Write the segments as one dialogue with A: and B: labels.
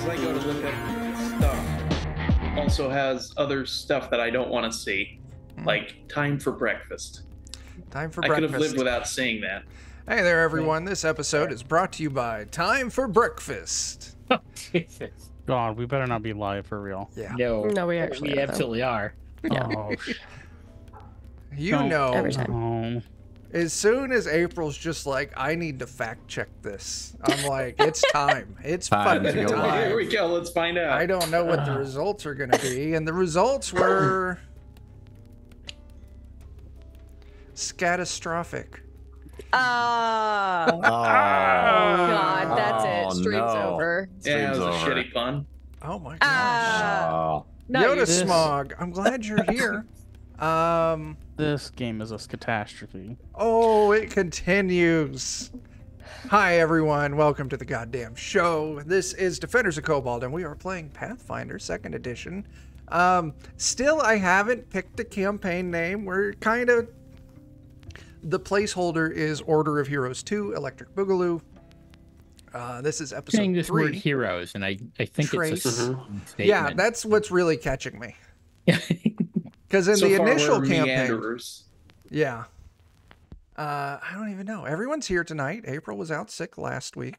A: as I go to look up stuff, also has other stuff that I don't want to see, like time for breakfast.
B: Time for
A: I could
B: breakfast.
A: have lived without seeing that.
B: Hey there, everyone. This episode is brought to you by Time for Breakfast.
C: Oh, Jesus.
D: God, we better not be live for real.
B: Yeah.
C: No,
E: we actually are, though.
C: absolutely are.
E: Yeah.
D: Oh,
B: You
D: Don't-
B: know,
E: Every time.
D: no.
B: as soon as April's just like, I need to fact check this, I'm like, it's time. It's
F: Time to
B: fucking
F: go
B: time.
A: Here we go. Let's find out.
B: I don't know what the results are going to be. And the results were catastrophic.
E: Oh, God, that's it. Stream's over.
A: Yeah, it was a
F: Stream's over.
A: shitty pun.
B: Oh my gosh.
F: Oh,
E: No,
B: Yoda
E: you-
B: Smog, I'm glad you're here.
D: This game is a catastrophe.
B: Oh, it continues. Hi, everyone. Welcome to the goddamn show. This is Defenders of Cobalt, and we are playing Pathfinder 2nd Edition. Still, I haven't picked a campaign name. We're kind of... The placeholder is Order of Heroes 2, Electric Boogaloo. This is episode
C: Saying this
B: 3.
C: word heroes, and I think
B: Trace.
C: it's a statement.
B: Yeah, that's what's really catching me. Because in
A: So
B: the
A: far,
B: initial
A: we're
B: campaign...
A: meanderers.
B: Yeah. I don't even know. Everyone's here tonight. April was out sick last week.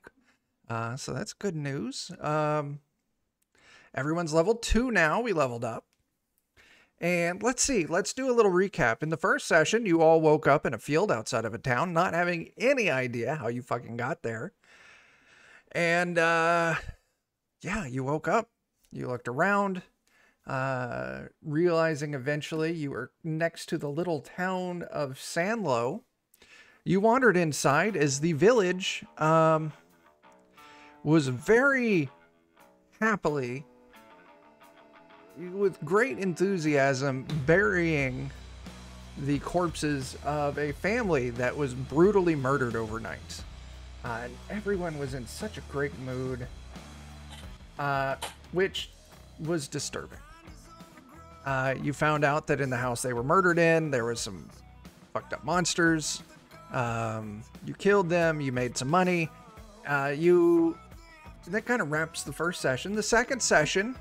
B: So that's good news. Everyone's level 2 now. We leveled up. And let's see. Let's do a little recap. In the first session, you all woke up in a field outside of a town, not having any idea how you fucking got there. And, yeah, you woke up. You looked around. Realizing eventually you were next to the little town of Sanlo. You wandered inside as the village was very happily, with great enthusiasm, burying the corpses of a family that was brutally murdered overnight. And everyone was in such a great mood, which was disturbing. You found out that in the house they were murdered in, there was some fucked up monsters. You killed them. You made some money. That kind of wraps the first session. The second session,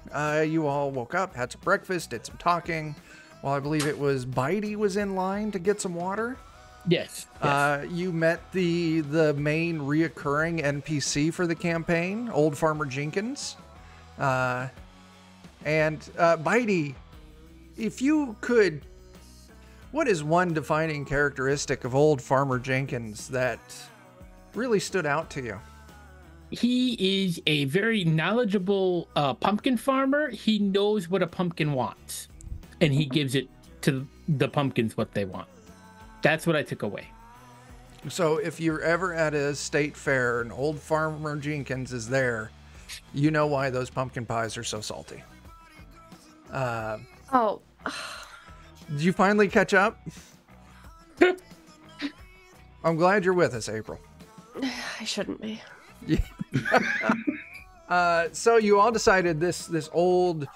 B: you all woke up, had some breakfast, did some talking. Well, I believe it was Bitey was in line to get some water.
C: Yes.
B: You met the main reoccurring NPC for the campaign, Old Farmer Jenkins. And Bitey, if you could, what is one defining characteristic of Old Farmer Jenkins that really stood out to you?
C: He is a very knowledgeable pumpkin farmer. He knows what a pumpkin wants, and he gives it to the pumpkins what they want. That's what I took away.
B: So if you're ever at a state fair and Old Farmer Jenkins is there, you know why those pumpkin pies are so salty.
E: Oh,
B: Did you finally catch up? I'm glad you're with us, April.
E: I shouldn't be.
B: So you all decided this old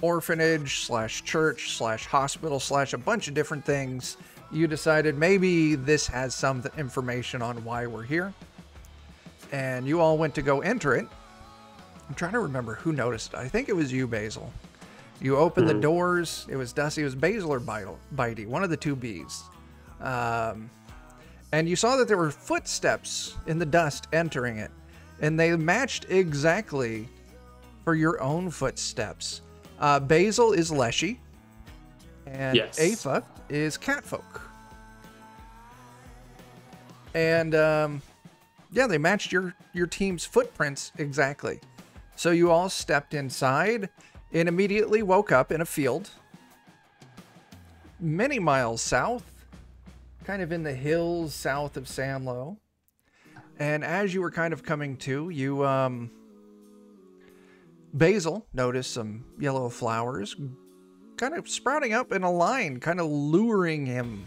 B: orphanage slash church slash hospital slash a bunch of different things. You decided maybe this has some information on why we're here. And you all went to go enter it. I'm trying to remember who noticed it. I think it was you, Basil. You opened the doors. It was Dusty. It was Basil or Bitey, one of the two Bs. And you saw that there were footsteps in the dust entering it. And they matched exactly for your own footsteps. Basil is Leshy. And
F: Yes.
B: Afa is Catfolk. And yeah, they matched your team's footprints exactly. So you all stepped inside and immediately woke up in a field many miles south, kind of in the hills south of Sanlo. And as you were kind of coming to, you, Basil noticed some yellow flowers kind of sprouting up in a line, kind of luring him,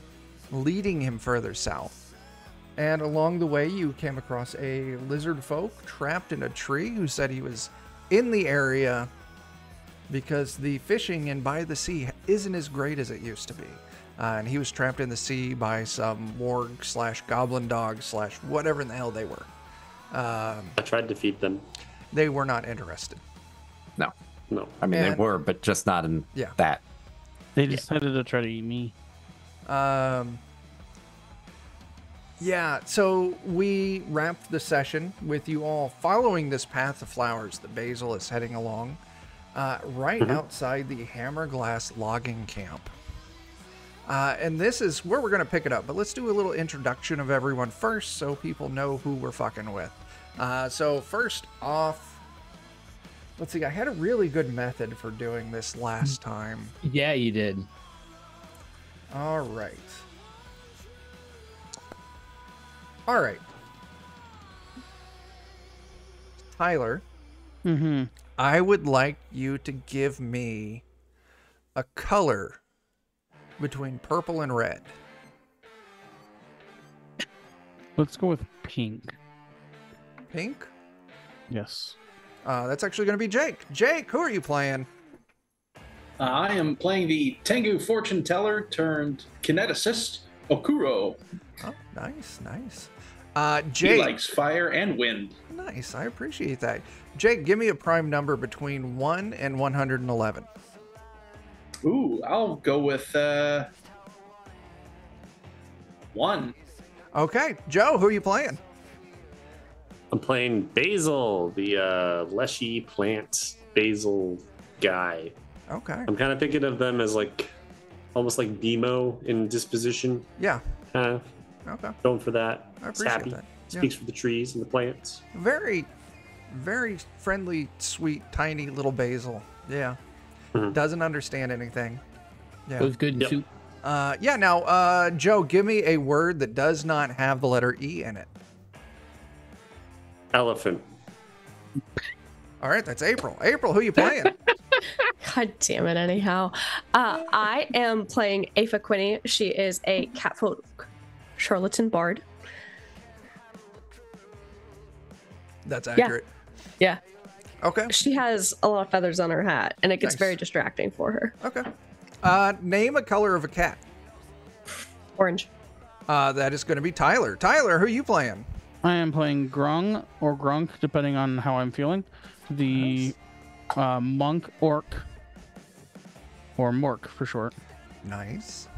B: leading him further south. And along the way, you came across a lizard folk trapped in a tree who said he was in the area because the fishing in by the sea isn't as great as it used to be. And he was trapped in the sea by some warg slash goblin dog slash whatever in the hell they were.
G: I tried to feed them.
B: They were not interested.
F: No.
G: No.
F: I mean, they
B: And-
F: were, but just not in
B: Yeah.
F: that.
D: They decided to try to eat me.
B: Yeah, so we wrapped the session with you all following this path of flowers that Basil is heading along, right outside the Hammerglass logging camp. And this is where we're going to pick it up, but let's do a little introduction of everyone first so people know who we're fucking with. So first off, let's see, I had a really good method for doing this last time.
C: Yeah, you did.
B: All right. All right. Tyler,
D: Mm-hmm.
B: I would like you to give me a color between purple and red.
D: Let's go with pink.
B: Pink?
D: Yes.
B: That's actually going to be Jake. Jake, who are you playing?
A: I am playing the Tengu fortune teller turned kineticist, Okuro.
B: Oh, nice, nice.
A: He
B: Jake.
A: likes fire and wind.
B: Nice, I appreciate that. Jake, give me a prime number between 1 and 111.
A: Ooh, I'll go with 1.
B: Okay, Joe, who are you playing?
G: I'm playing Basil, the leshy plant basil guy.
B: Okay,
G: I'm kind of thinking of them as like almost like Demo in disposition.
B: yeah,
G: Kind of
B: okay.
G: going for that.
B: I
G: It's
B: appreciate
G: happy.
B: that. Yeah.
G: Speaks for the trees and the plants.
B: Very, very friendly, sweet, tiny little basil. Yeah.
G: Mhm.
B: Doesn't understand anything. Yeah.
C: Goes good in
G: Yep.
C: soup.
B: Yeah, now, Joe, give me a word that does not have the letter E in it.
G: Elephant.
B: All right, that's April. April, who you playing?
E: God damn it, anyhow. I am playing Afa Quinny. She is a catfolk charlatan bard.
B: That's accurate.
E: Yeah.
B: Okay,
E: She has a lot of feathers on her hat, and it gets
B: Nice.
E: very distracting for her.
B: okay. Name a color of a cat.
E: Orange.
B: That is going to be Tyler. Tyler, who you playing?
D: I am playing Grung or Grunk, depending on how I'm feeling. The monk orc, or Mork for short.
B: Nice.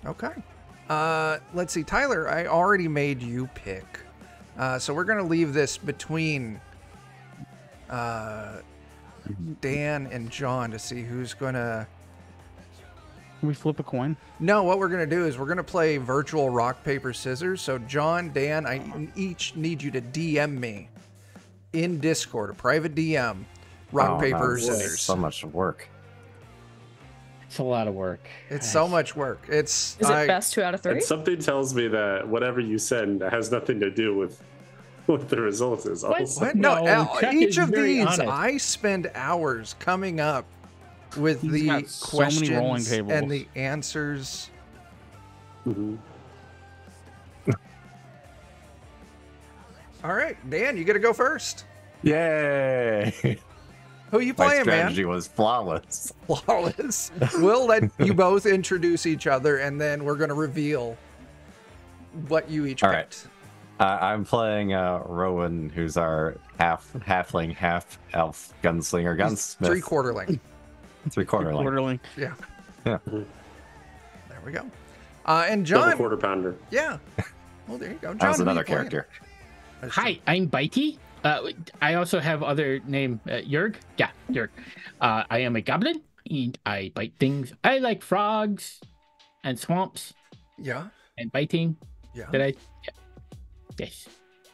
B: Okay. Let's see, Tyler, I already made you pick. So we're going to leave this between Dan and John to see who's going to...
D: Can we flip a coin?
B: No, what we're going to do is we're going to play virtual rock, paper, scissors. So John, Dan, I each need you to DM me in Discord, a private DM, rock,
F: Oh,
B: paper,
F: that's
B: scissors.
F: So much work.
C: It's a lot of work.
B: It's so much work.
E: Is it best 2 out of 3?
G: And something tells me that whatever you send has nothing to do with what the result is. Also.
B: What? No,
C: No, Chuck
B: each
C: is
B: of
C: very
B: these,
C: honest.
B: I spend hours coming up with
D: He's
B: the
D: got so many rolling
B: questions
D: tables.
B: and the answers.
G: Mhm.
B: All right, Dan, you get to go first.
F: Yay!
B: Who you
F: My
B: playing, man?
F: strategy was flawless.
B: Flawless. We'll let you both introduce each other, and then we're going to reveal what you each
F: All right.
B: picked.
F: I'm playing Rowan, who's our halfling, half elf gunslinger, gunsmith.
B: 3/4
F: Three-quarter link.
D: Quarterly.
B: Yeah.
F: Yeah.
B: There we go. And
G: Double
B: John.
G: quarter pounder.
B: Yeah. Well, there you go. John,
F: That was
B: who you
F: another
B: playing?
F: character.
C: Hi, I'm Bitey. I also have other name, Jurg. Yeah, Jurg. I am a goblin, and I bite things. I like frogs and swamps
B: Yeah.
C: and biting.
B: Yeah.
C: Did I? Yeah. Yes.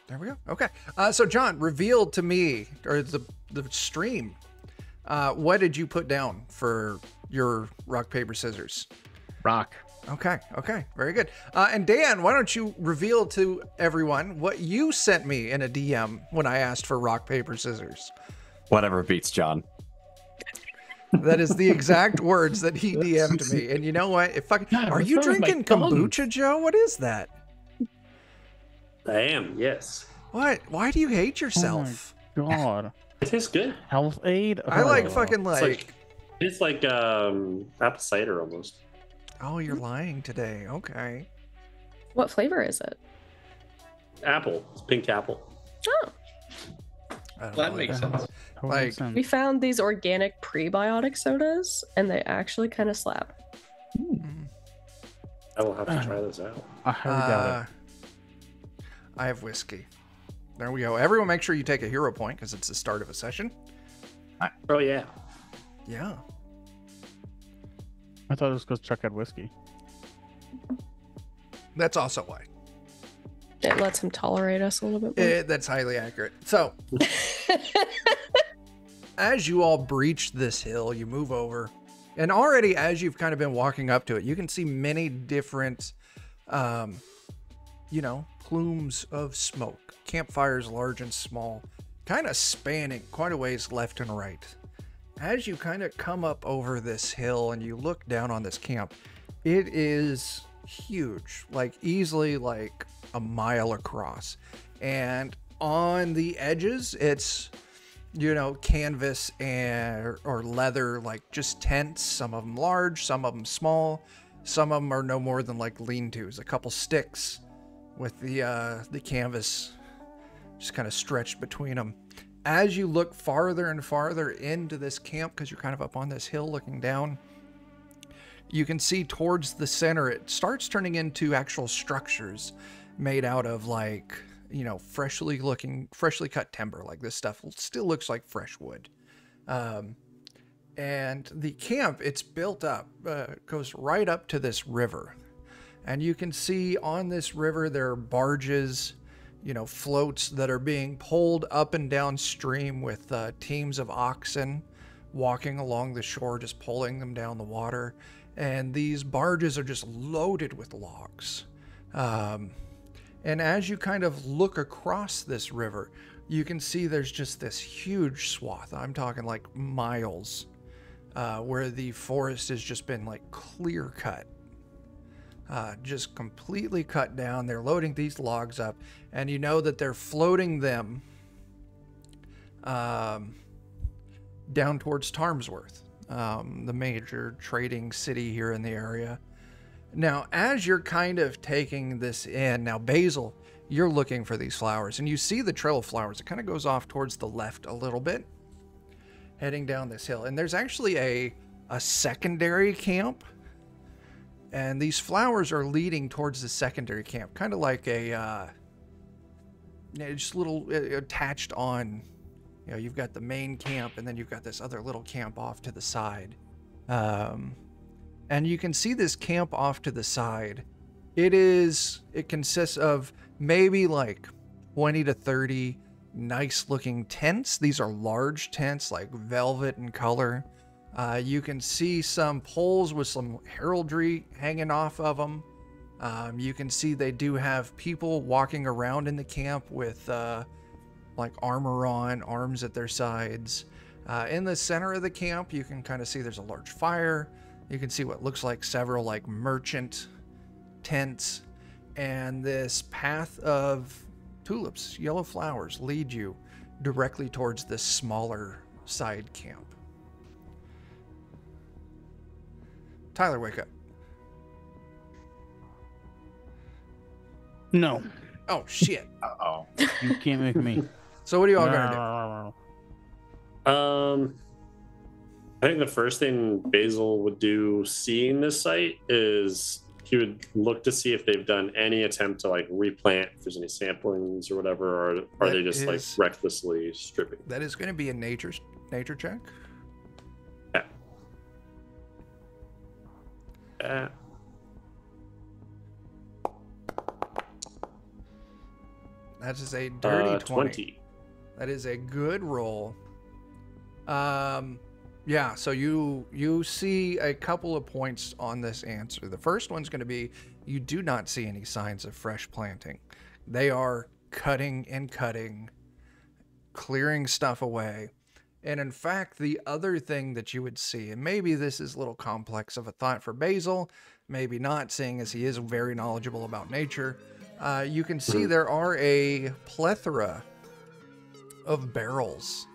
B: There we go. Okay. So John, reveal to me, or the stream, what did you put down for your rock, paper, scissors?
C: Rock.
B: Okay. Okay. Very good. And Dan, why don't you reveal to everyone what you sent me in a DM when I asked for rock, paper, scissors?
F: Whatever beats John.
B: That is the exact words that he DM'd me. And you know what? If
C: God,
B: are
C: what's
B: you
C: wrong with my
B: drinking
C: tongue?
B: kombucha, Joe? What is that?
G: I am, yes.
B: What? Why do you hate yourself?
D: God.
G: It tastes good.
D: Health aid?
B: I like
D: Oh.
B: fucking like.
G: It's like apple cider almost.
B: Oh, you're lying today. Okay.
E: What flavor is it?
G: Apple. It's pink apple.
E: Oh,
B: I don't
A: That
B: know.
A: makes
D: Yeah.
A: sense.
D: Totally
B: Like-
D: makes sense.
E: We found these organic prebiotic sodas, and they actually kind of slap.
G: I will have to try this out.
D: I highly doubt it.
B: I have whiskey. There we go. Everyone make sure you take a hero point because it's the start of a session.
G: Oh yeah.
B: Yeah.
D: I thought it was because Chuck had whiskey.
B: That's also why.
E: It lets him tolerate us a little bit more.
B: That's highly accurate. So, as you all breach this hill, you move over. And already, as you've kind of been walking up to it, you can see many different, plumes of smoke. Campfires large and small, kind of spanning quite a ways left and right. As you kind of come up over this hill and you look down on this camp, it is huge, like easily like a mile across. And on the edges, it's, canvas or leather, like just tents, some of them large, some of them small, some of them are no more than like lean-tos, a couple sticks with the canvas just kind of stretched between them. As you look farther and farther into this camp, because you're kind of up on this hill looking down, you can see towards the center, it starts turning into actual structures made out of like, freshly cut timber. Like this stuff still looks like fresh wood. And the camp, it's built up, goes right up to this river. And you can see on this river, there are barges, floats that are being pulled up and downstream with teams of oxen walking along the shore, just pulling them down the water. And these barges are just loaded with logs. And as you kind of look across this river, you can see there's just this huge swath. I'm talking like miles, where the forest has just been like clear cut. Just completely cut down. They're loading these logs up, and you know that they're floating them down towards Tarmsworth, the major trading city here in the area. Now, as you're kind of taking this in, now Basil, you're looking for these flowers, and you see the trail of flowers. It kind of goes off towards the left a little bit, heading down this hill. And there's actually a secondary camp. And these flowers are leading towards the secondary camp, kind of like a, just little attached on, you've got the main camp and then you've got this other little camp off to the side. And you can see this camp off to the side. It consists of maybe like 20 to 30 nice looking tents. These are large tents, like velvet in color. You can see some poles with some heraldry hanging off of them. You can see they do have people walking around in the camp with like armor on, arms at their sides. In the center of the camp, you can kind of see there's a large fire. You can see what looks like several like merchant tents. And this path of tulips, yellow flowers, lead you directly towards this smaller side camp. Tyler, wake up.
D: No,
B: Oh, shit.
F: Uh-oh.
D: you can't make me.
B: So what are you all going to do?
G: I think the first thing Basil would do seeing this site is he would look to see if they've done any attempt to like replant, if there's any samplings or whatever, or are they just like recklessly stripping?
B: That is going to be a nature check.
G: Yeah.
B: That is a dirty
G: 20.
B: That is a good roll. Yeah, so you see a couple of points on this answer. The first one's going to be you do not see any signs of fresh planting. They are cutting and cutting, clearing stuff away. And in fact, the other thing that you would see, and maybe this is a little complex of a thought for Basil, maybe not, seeing as he is very knowledgeable about nature, you can see there are a plethora of barrels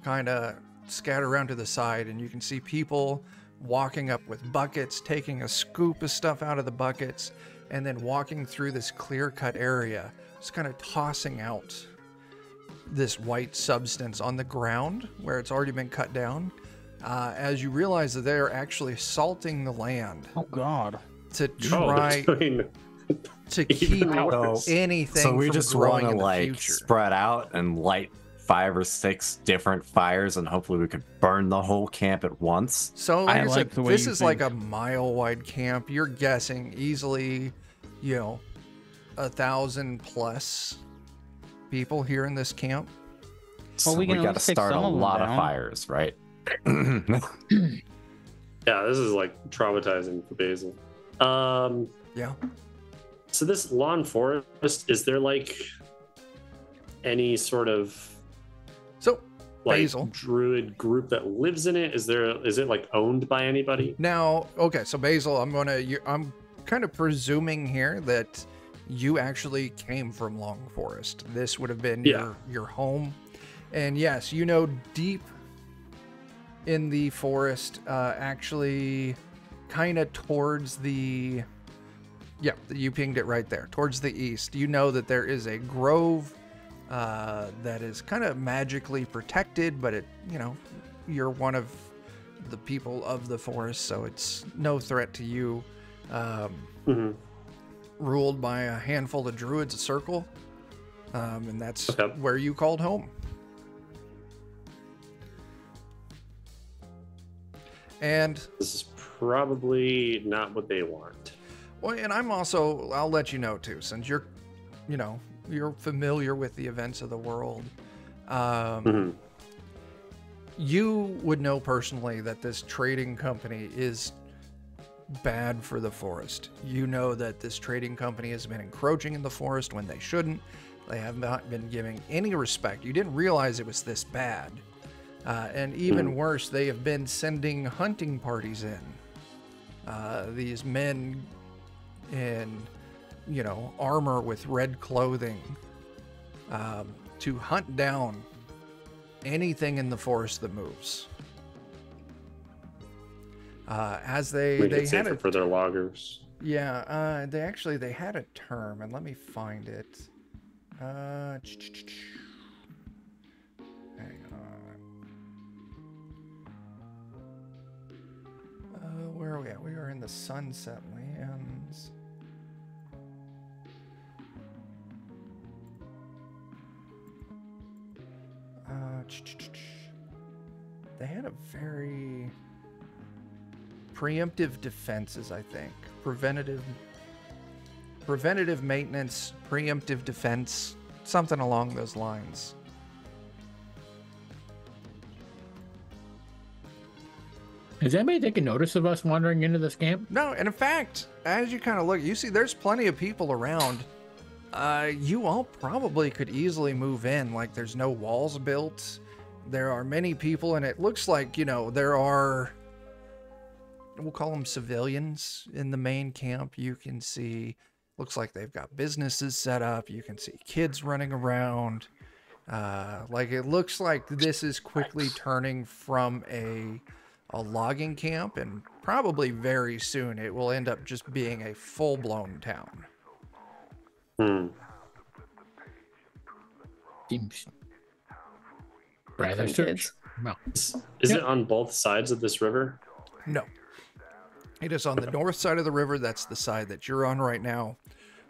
B: kind of scattered around to the side, and you can see people walking up with buckets, taking a scoop of stuff out of the buckets, and then walking through this clear-cut area, just kind of tossing out this white substance on the ground where it's already been cut down, as you realize that they're actually salting the land
D: Oh God.
B: to
G: Oh,
B: try
G: they're doing
B: to keep
G: even worse.
B: anything
F: So we
B: from
F: just
B: growing
F: want to
B: in the
F: like
B: future.
F: spread out and light 5 or 6 different fires, and hopefully we could burn the whole camp at once.
B: So
D: I
B: like I
D: like
B: said,
D: the way
B: this
D: you
B: is like a
D: think.
B: mile-wide camp. You're guessing easily, 1,000 plus people here in this camp.
F: So
D: Well, we
F: we
D: can at
F: got to
D: least take
F: start a
D: some of them
F: lot of
D: down.
F: fires, right?
G: Yeah, this is like traumatizing for Basil.
B: Yeah.
G: So this lawn forest, is there like any sort of
B: So
G: like
B: Basil.
G: druid group that lives in it? Is it like owned by anybody?
B: Now, okay, so Basil, I'm kind of presuming here that you actually came from Long Forest. This would have been your home. And yes, deep in the forest, actually kind of towards the you pinged it right there, towards the east. You know that there is a grove that is kind of magically protected, but you're one of the people of the forest, so it's no threat to you. Ruled by a handful of druids, a circle, and that's where you called home. And
G: This is probably not what they want.
B: well, and I'll let you know too, since you're familiar with the events of the world. You would know personally that this trading company is bad for the forest. You know that this trading company has been encroaching in the forest when they shouldn't. They have not been giving any respect. You didn't realize it was this bad. And even worse, they have been sending hunting parties in. These men in, armor with red clothing, to hunt down anything in the forest that moves. As they
G: Make it
B: had
G: safer
B: a,
G: for their loggers.
B: yeah, they had a term, and let me find it. Hang on. Where are we at? We are in the Sunset Lands. They had a very preemptive defenses, I think. Preventative maintenance, preemptive defense, something along those lines.
C: Has anybody taken notice of us wandering into this camp?
B: No, and in fact, as you kind of look, you see there's plenty of people around. You all probably could easily move in. Like, there's no walls built. There are many people, and it looks like, there are, we'll call them civilians in the main camp. You can see, looks like they've got businesses set up. You can see kids running around. Like, it looks like this is quickly turning from a logging camp, and probably very soon it will end up just being a full-blown town.
C: Seems rather
E: Kids.
C: search. No.
G: Is it on both sides of this river?
B: No. It is on the north side of the river. That's the side that you're on right now.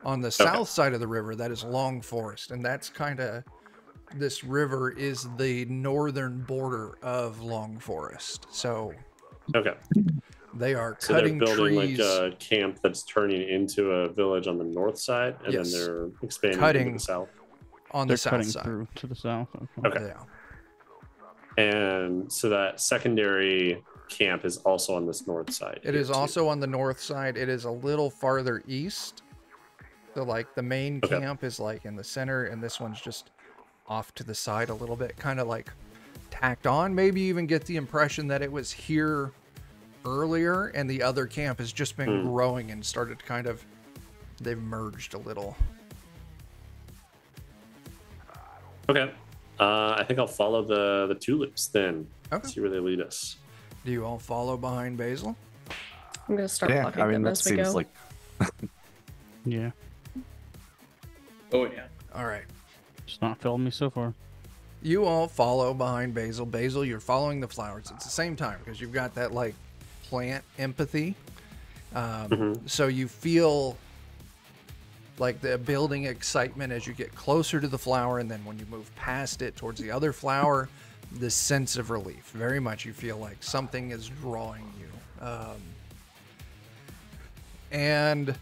B: On the south side of the river, that is Long Forest. And that's kind of, this river is the northern border of Long Forest. So they are
G: So
B: cutting
G: they're building
B: trees.
G: like a camp that's turning into a village on the north side, and
B: Yes.
G: then they're expanding
B: Cutting.
G: into the south.
B: On
D: They're
B: the south
D: cutting
B: side.
D: through to the south.
G: Okay.
B: Yeah.
G: And so that secondary camp is also on this north side.
B: It is also on the north side. It is a little farther east. So, like, the main camp is, like, in the center, and this one's just off to the side a little bit, kind of, like, tacked on. Maybe you even get the impression that it was here earlier, and the other camp has just been growing and started kind of, they've merged a little.
G: Okay. I think I'll follow the tulips then.
B: Okay.
G: See where they lead us.
B: Do you all follow behind Basil?
E: I'm gonna start
F: Yeah,
E: blocking
F: I mean,
E: them
F: that
E: as we
F: seems
E: go.
F: like
D: Yeah,
A: Oh yeah.
B: All right.
D: it's not failing me so far.
B: You all follow behind Basil. Basil, you're following the flowers at the same time because you've got that like plant empathy. So you feel like the building excitement as you get closer to the flower, and then when you move past it towards the other flower, this sense of relief. Very much you feel like something is drawing you. And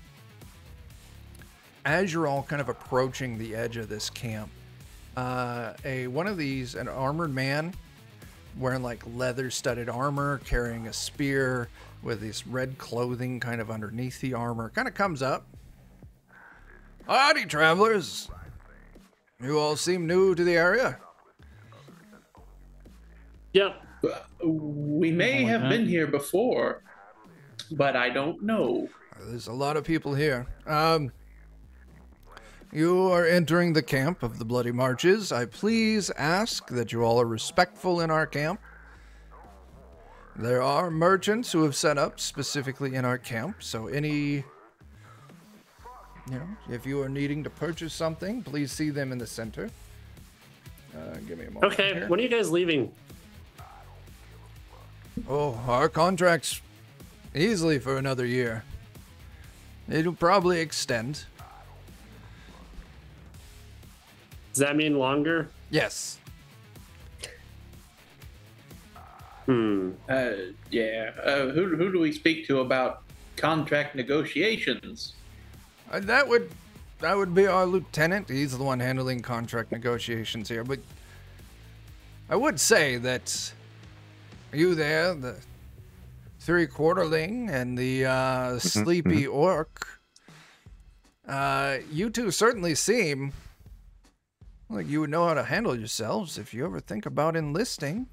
B: as you're all kind of approaching the edge of this camp, an armored man wearing like leather studded armor, carrying a spear with this red clothing kind of underneath the armor, kind of comes up. Howdy, travelers. You all seem new to the area.
G: Yep.
A: We may have been here before, but I don't know.
B: There's a lot of people here. You are entering the camp of the Bloody Marches. I please ask that you all are respectful in our camp. There are merchants who have set up specifically in our camp, so if you are needing to purchase something, please see them in the center. Give me a moment.
G: Okay,
B: here.
G: when are you guys leaving?
B: Oh, our contract's easily for another year. It'll probably extend.
G: Does that mean longer?
B: Yes.
A: Yeah. Who do we speak to about contract negotiations?
B: That would be our lieutenant. He's the one handling contract negotiations here. But I would say that you there, the three-quarterling and the sleepy orc, you two certainly seem like you would know how to handle yourselves if you ever think about enlisting.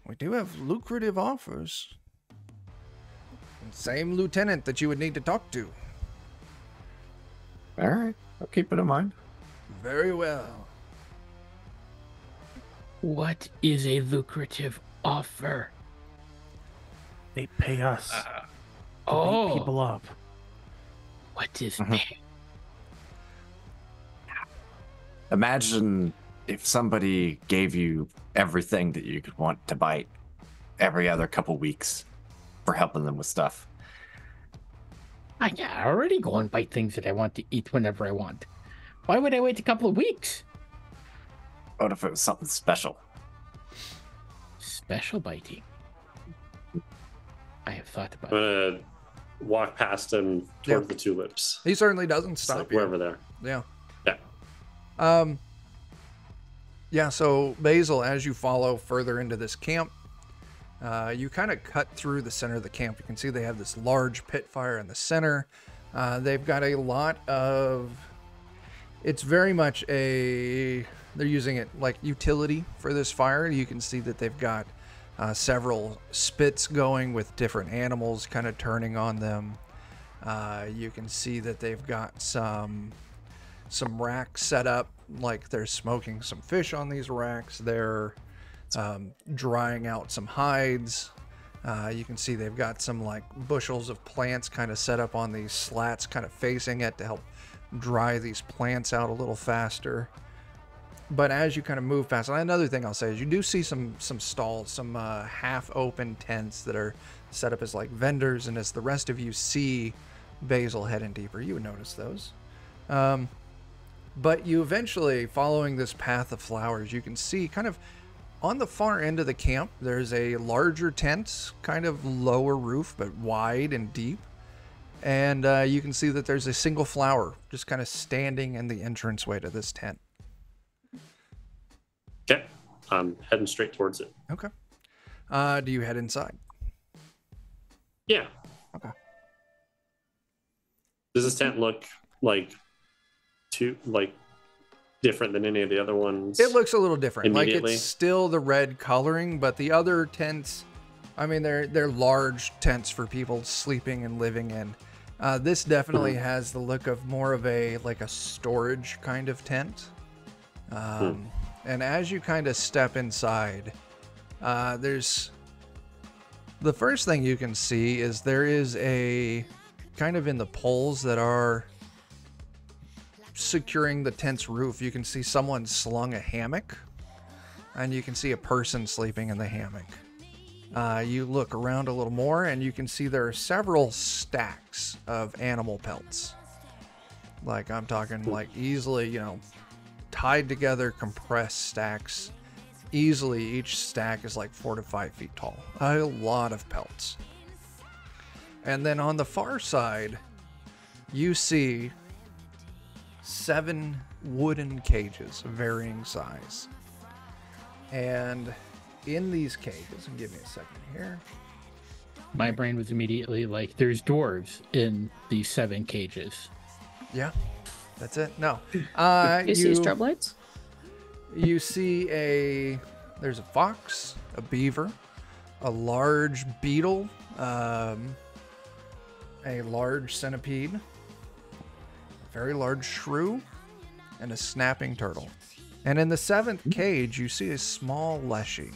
B: We do have lucrative offers. Same lieutenant that you would need to talk to.
F: All right, I'll keep it in mind.
B: Very well.
C: What is a lucrative offer?
D: They pay us to
C: Oh,
D: beat people up.
C: what is
F: Mhm.
C: pay?
F: Imagine if somebody gave you everything that you could want to bite every other couple weeks for helping them with stuff.
C: I can already go and bite things that I want to eat whenever I want. Why would I wait a couple of weeks?
F: What if it was something special?
C: Special biting. I have thought about
G: I'm
C: it.
G: gonna walk past him toward the tulips.
B: He certainly doesn't
G: It's
B: stop
G: like
B: you.
G: wherever there.
B: Yeah.
G: Yeah.
B: Yeah, so Basil, as you follow further into this camp, you kind of cut through the center of the camp. You can see they have this large pit fire in the center. They've got a lot of... It's very much they're using it like utility for this fire. You can see that they've got several spits going with different animals kind of turning on them. You can see that they've got some racks set up, like they're smoking some fish on these racks. They're drying out some hides. You can see they've got some like bushels of plants kind of set up on these slats kind of facing it to help dry these plants out a little faster. But as you kind of move past, and another thing I'll say is you do see some stalls, some half-open tents that are set up as like vendors, and as the rest of you see Basil heading deeper, you would notice those. But you eventually, following this path of flowers, you can see kind of on the far end of the camp, there's a larger tent, kind of lower roof, but wide and deep. And you can see that there's a single flower just kind of standing in the entranceway to this tent.
G: Okay. I'm heading straight towards it.
B: Okay. Do you head inside?
G: Yeah.
B: Okay.
G: Does this tent look like different than any of the other ones?
B: It looks a little different. Like
G: Immediately?
B: it's still the red coloring, but the other tents, I mean, they're large tents for people sleeping and living in. This definitely has the look of more of a storage kind of tent. And as you kind of step inside, there's the first thing you can see is there is a kind of in the poles that are securing the tent's roof. You can see someone slung a hammock and you can see a person sleeping in the hammock. You look around a little more, and you can see there are several stacks of animal pelts. Like, I'm talking like easily, you know, tied together, compressed stacks. Easily, each stack is like 4 to 5 feet tall. A lot of pelts. And then on the far side, you see 7 wooden cages of varying size. And in these cages, and give me a second here.
C: My brain was immediately like, there's dwarves in these 7 cages.
B: Yeah, that's it. No.
E: You see strobe lights?
B: You see there's a fox, a beaver, a large beetle, a large centipede, a very large shrew, and a snapping turtle. And in the 7th cage, you see a small leshy.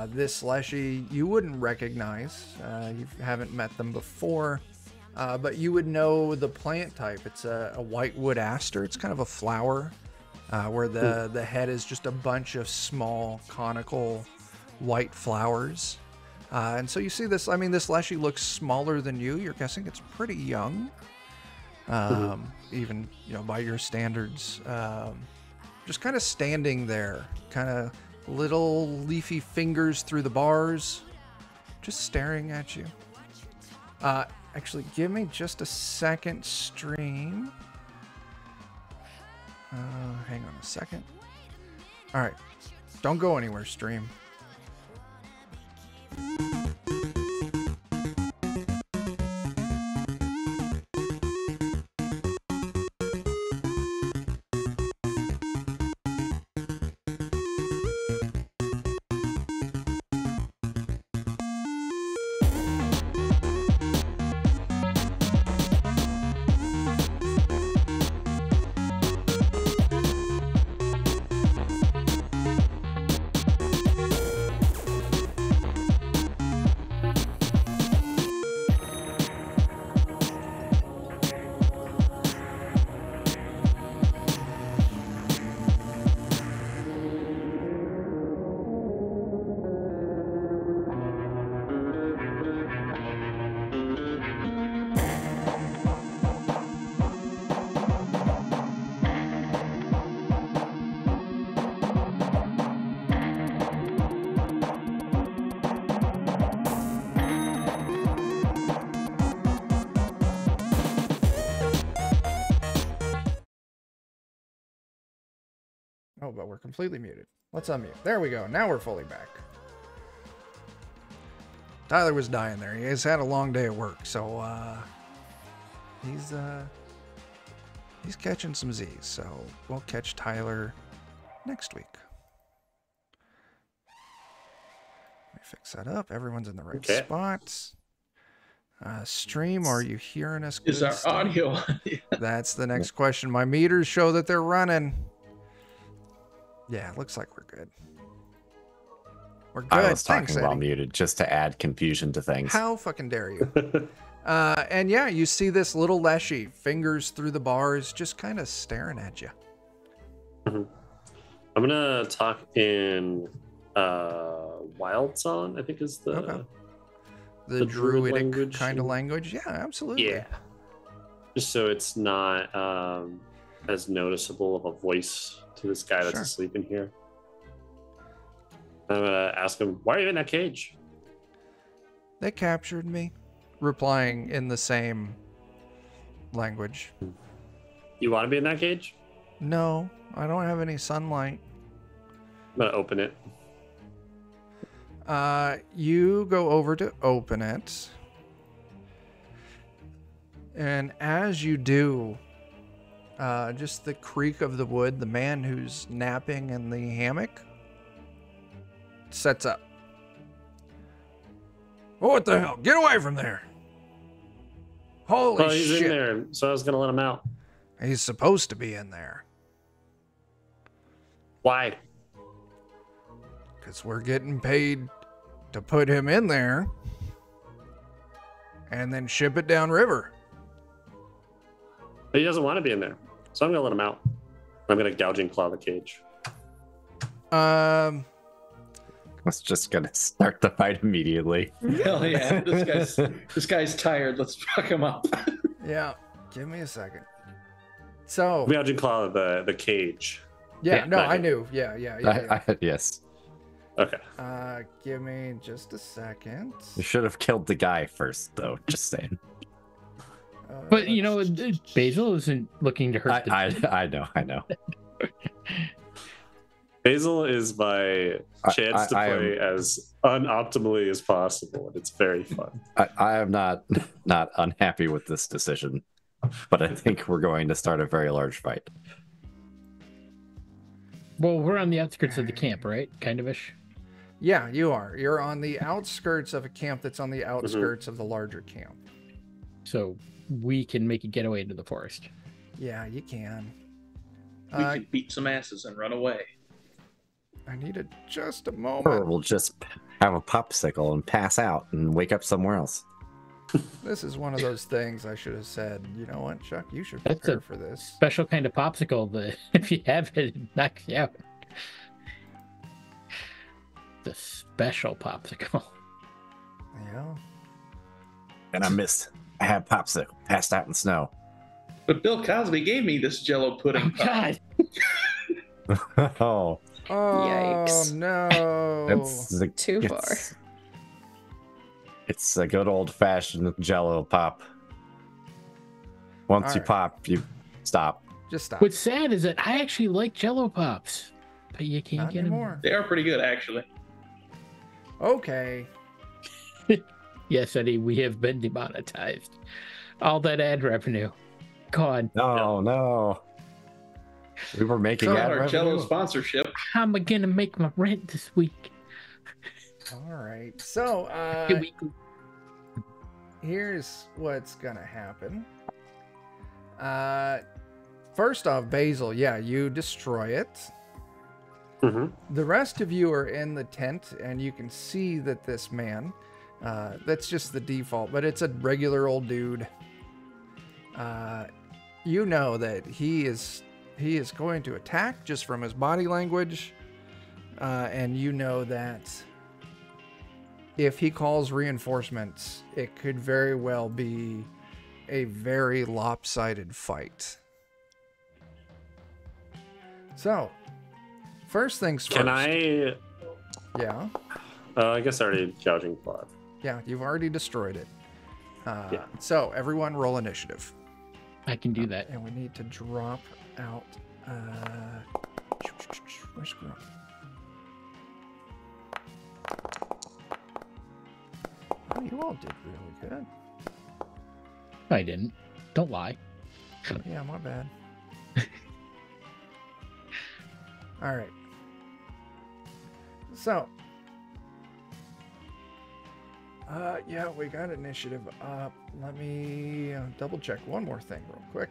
B: This leshy you wouldn't recognize. You haven't met them before, but you would know the plant type. It's a whitewood aster. It's kind of a flower where the head is just a bunch of small conical white flowers. And so you see this, I mean, this leshy looks smaller than you. You're guessing it's pretty young, even, you know, by your standards. Just kind of standing there, kind of little leafy fingers through the bars, just staring at you. Actually, give me just a second, stream. Hang on a second. All right, don't go anywhere, stream. Oh, but we're completely muted. Let's unmute. There we go. Now we're fully back. Tyler was dying there. He has had a long day at work, so he's catching some Z's. So we'll catch Tyler next week. Let me fix that up. Everyone's in the right spots. Stream, are you hearing us good
A: Is our
B: still?
A: audio?
B: That's the next question. My meters show that they're running. Yeah, it looks like we're good. We're good.
F: I was
B: Thanks,
F: talking while
B: Eddie.
F: muted just to add confusion to things.
B: How fucking dare you? And yeah, you see this little leshy, fingers through the bars, just kind of staring at you.
G: I'm gonna talk in Wild Song, I think is the
B: The druidic
G: language.
B: kind of language. Yeah, absolutely.
G: Yeah. Just so it's not as noticeable of a voice to this guy that's
B: Sure.
G: asleep in here. I'm gonna ask him, why are you in that cage?
B: They captured me, replying in the same language.
G: You want to be in that cage?
B: No, I don't have any sunlight.
G: I'm gonna open it.
B: You go over to open it. And as you do, just the creak of the wood, the man who's napping in the hammock sets up. Oh, what the hell? Get away from there. Holy
G: Oh, he's
B: shit.
G: in there, so I was gonna let him out.
B: He's supposed to be in there.
G: Why?
B: Because we're getting paid to put him in there and then ship it downriver.
G: But he doesn't want to be in there, so I'm gonna let him out. I'm gonna gouging claw the cage.
B: Um,
F: Let's just gonna start the fight immediately.
A: Hell yeah, this guy's tired. Let's fuck him up.
B: yeah. Give me a second. So,
G: Imagine Claw the cage.
B: yeah, no,
G: not
B: I
G: him.
B: knew. Yeah.
F: Yes.
G: Okay.
B: Give me just a second.
F: You should have killed the guy first, though. Just saying.
C: But you know, Basil isn't looking to hurt.
F: I know.
G: Basil is my chance to play as unoptimally as possible, and it's very fun.
F: I am not unhappy with this decision, but I think we're going to start a very large fight.
C: Well, we're on the outskirts of the camp, right? Kind of ish.
B: Yeah, you are. You're on the outskirts of a camp that's on the outskirts of the larger camp.
C: So we can make a getaway into the forest.
B: Yeah, you can.
A: We could beat some asses and run away.
B: I needed just a
F: Or
B: moment.
F: we'll just have a popsicle and pass out and wake up somewhere else.
B: This is one of those things I should have said. You know what, Chuck? You should
C: That's
B: prepare
C: a-
B: for this.
C: Special kind of popsicle that if you have it, it knocks you out. The special popsicle.
B: Yeah.
F: And I missed. I had popsicle, passed out in the snow.
A: But Bill Cosby gave me this Jello pudding.
C: Oh God!
F: Oh,
B: Oh
E: Yikes.
B: no.
E: Too far.
F: It's a good old-fashioned Jello pop. Once you
B: Alright.
F: pop, you stop.
B: Just stop.
C: What's sad is that I actually like Jello pops, but you can't
B: Not
C: get them.
B: anymore.
A: They are pretty good, actually.
B: Okay.
C: Yes, Eddie, we have been demonetized. All that ad revenue, gone.
F: No. We were making
B: So
F: ad
A: Our
F: revenue.
A: Jello sponsorship.
C: How am I gonna make my rent this week?
B: All right. So,
C: Here we go.
B: here's what's gonna happen. First off, Basil, yeah, you destroy it.
G: Mm-hmm.
B: The rest of you are in the tent, and you can see that this man, that's just the default, but it's a regular old dude. You know that he is going to attack just from his body language, and you know that if he calls reinforcements, it could very well be a very lopsided fight. So, first things first.
G: Can I?
B: Yeah.
G: I guess I already gouging Claw.
B: Yeah, you've already destroyed it.
G: Yeah.
B: So, everyone roll initiative.
C: I can do that.
B: And we need to drop out... where's Grump? Oh, you all did really good.
C: I didn't. Don't lie.
B: Yeah, my bad. All right. So, yeah, we got initiative up. Let me double check one more thing real quick.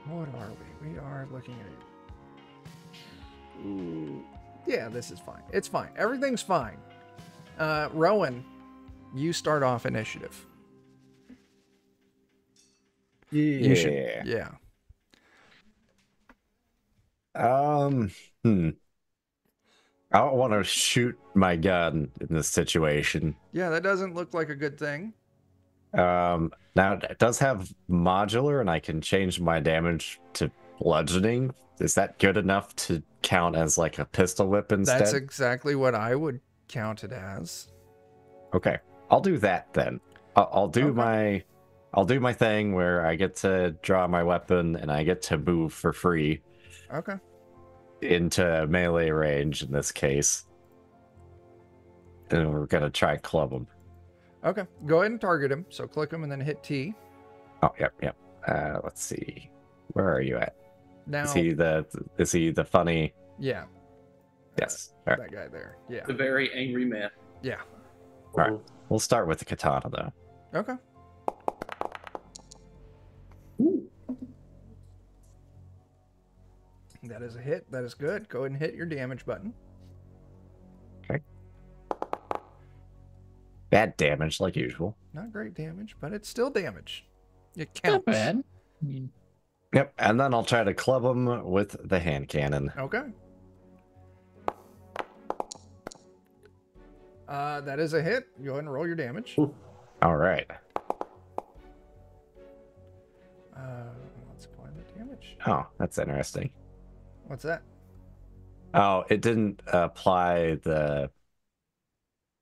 B: What are we? We are looking at... Ooh. Yeah, this is fine. It's fine. Everything's fine. Rowan, you start off initiative. You should, yeah.
F: I don't want to shoot my gun in this situation.
B: Yeah, that doesn't look like a good thing.
F: Now it does have modular, and I can change my damage to bludgeoning. Is that good enough to count as like a pistol whip instead?
B: That's exactly what I would count it as.
F: Okay, I'll do that then. I'll do
B: Okay.
F: my thing where I get to draw my weapon and I get to move for free
B: Okay.
F: into melee range in this case. And we're gonna try and club him.
B: Okay. Go ahead and target him. So click him and then hit T.
F: Oh, yep. Let's see. Where are you at?
B: Now,
F: Is he the funny?
B: yeah,
F: Yes. All right.
B: that guy there. Yeah.
A: The very angry man.
B: Yeah.
F: All right. We'll start with the katana though.
B: Okay. That is a hit. That is good. Go ahead and hit your damage button.
F: Bad damage like usual.
B: Not great damage, but it's still damage. It
C: Not
B: counts.
C: bad. I mean,
F: Yep, and then I'll try to club him with the hand cannon.
B: Okay. That is a hit. Go ahead and roll your damage.
F: All right.
B: Let's apply the damage.
F: Oh, that's interesting.
B: What's that?
F: Oh, it didn't apply the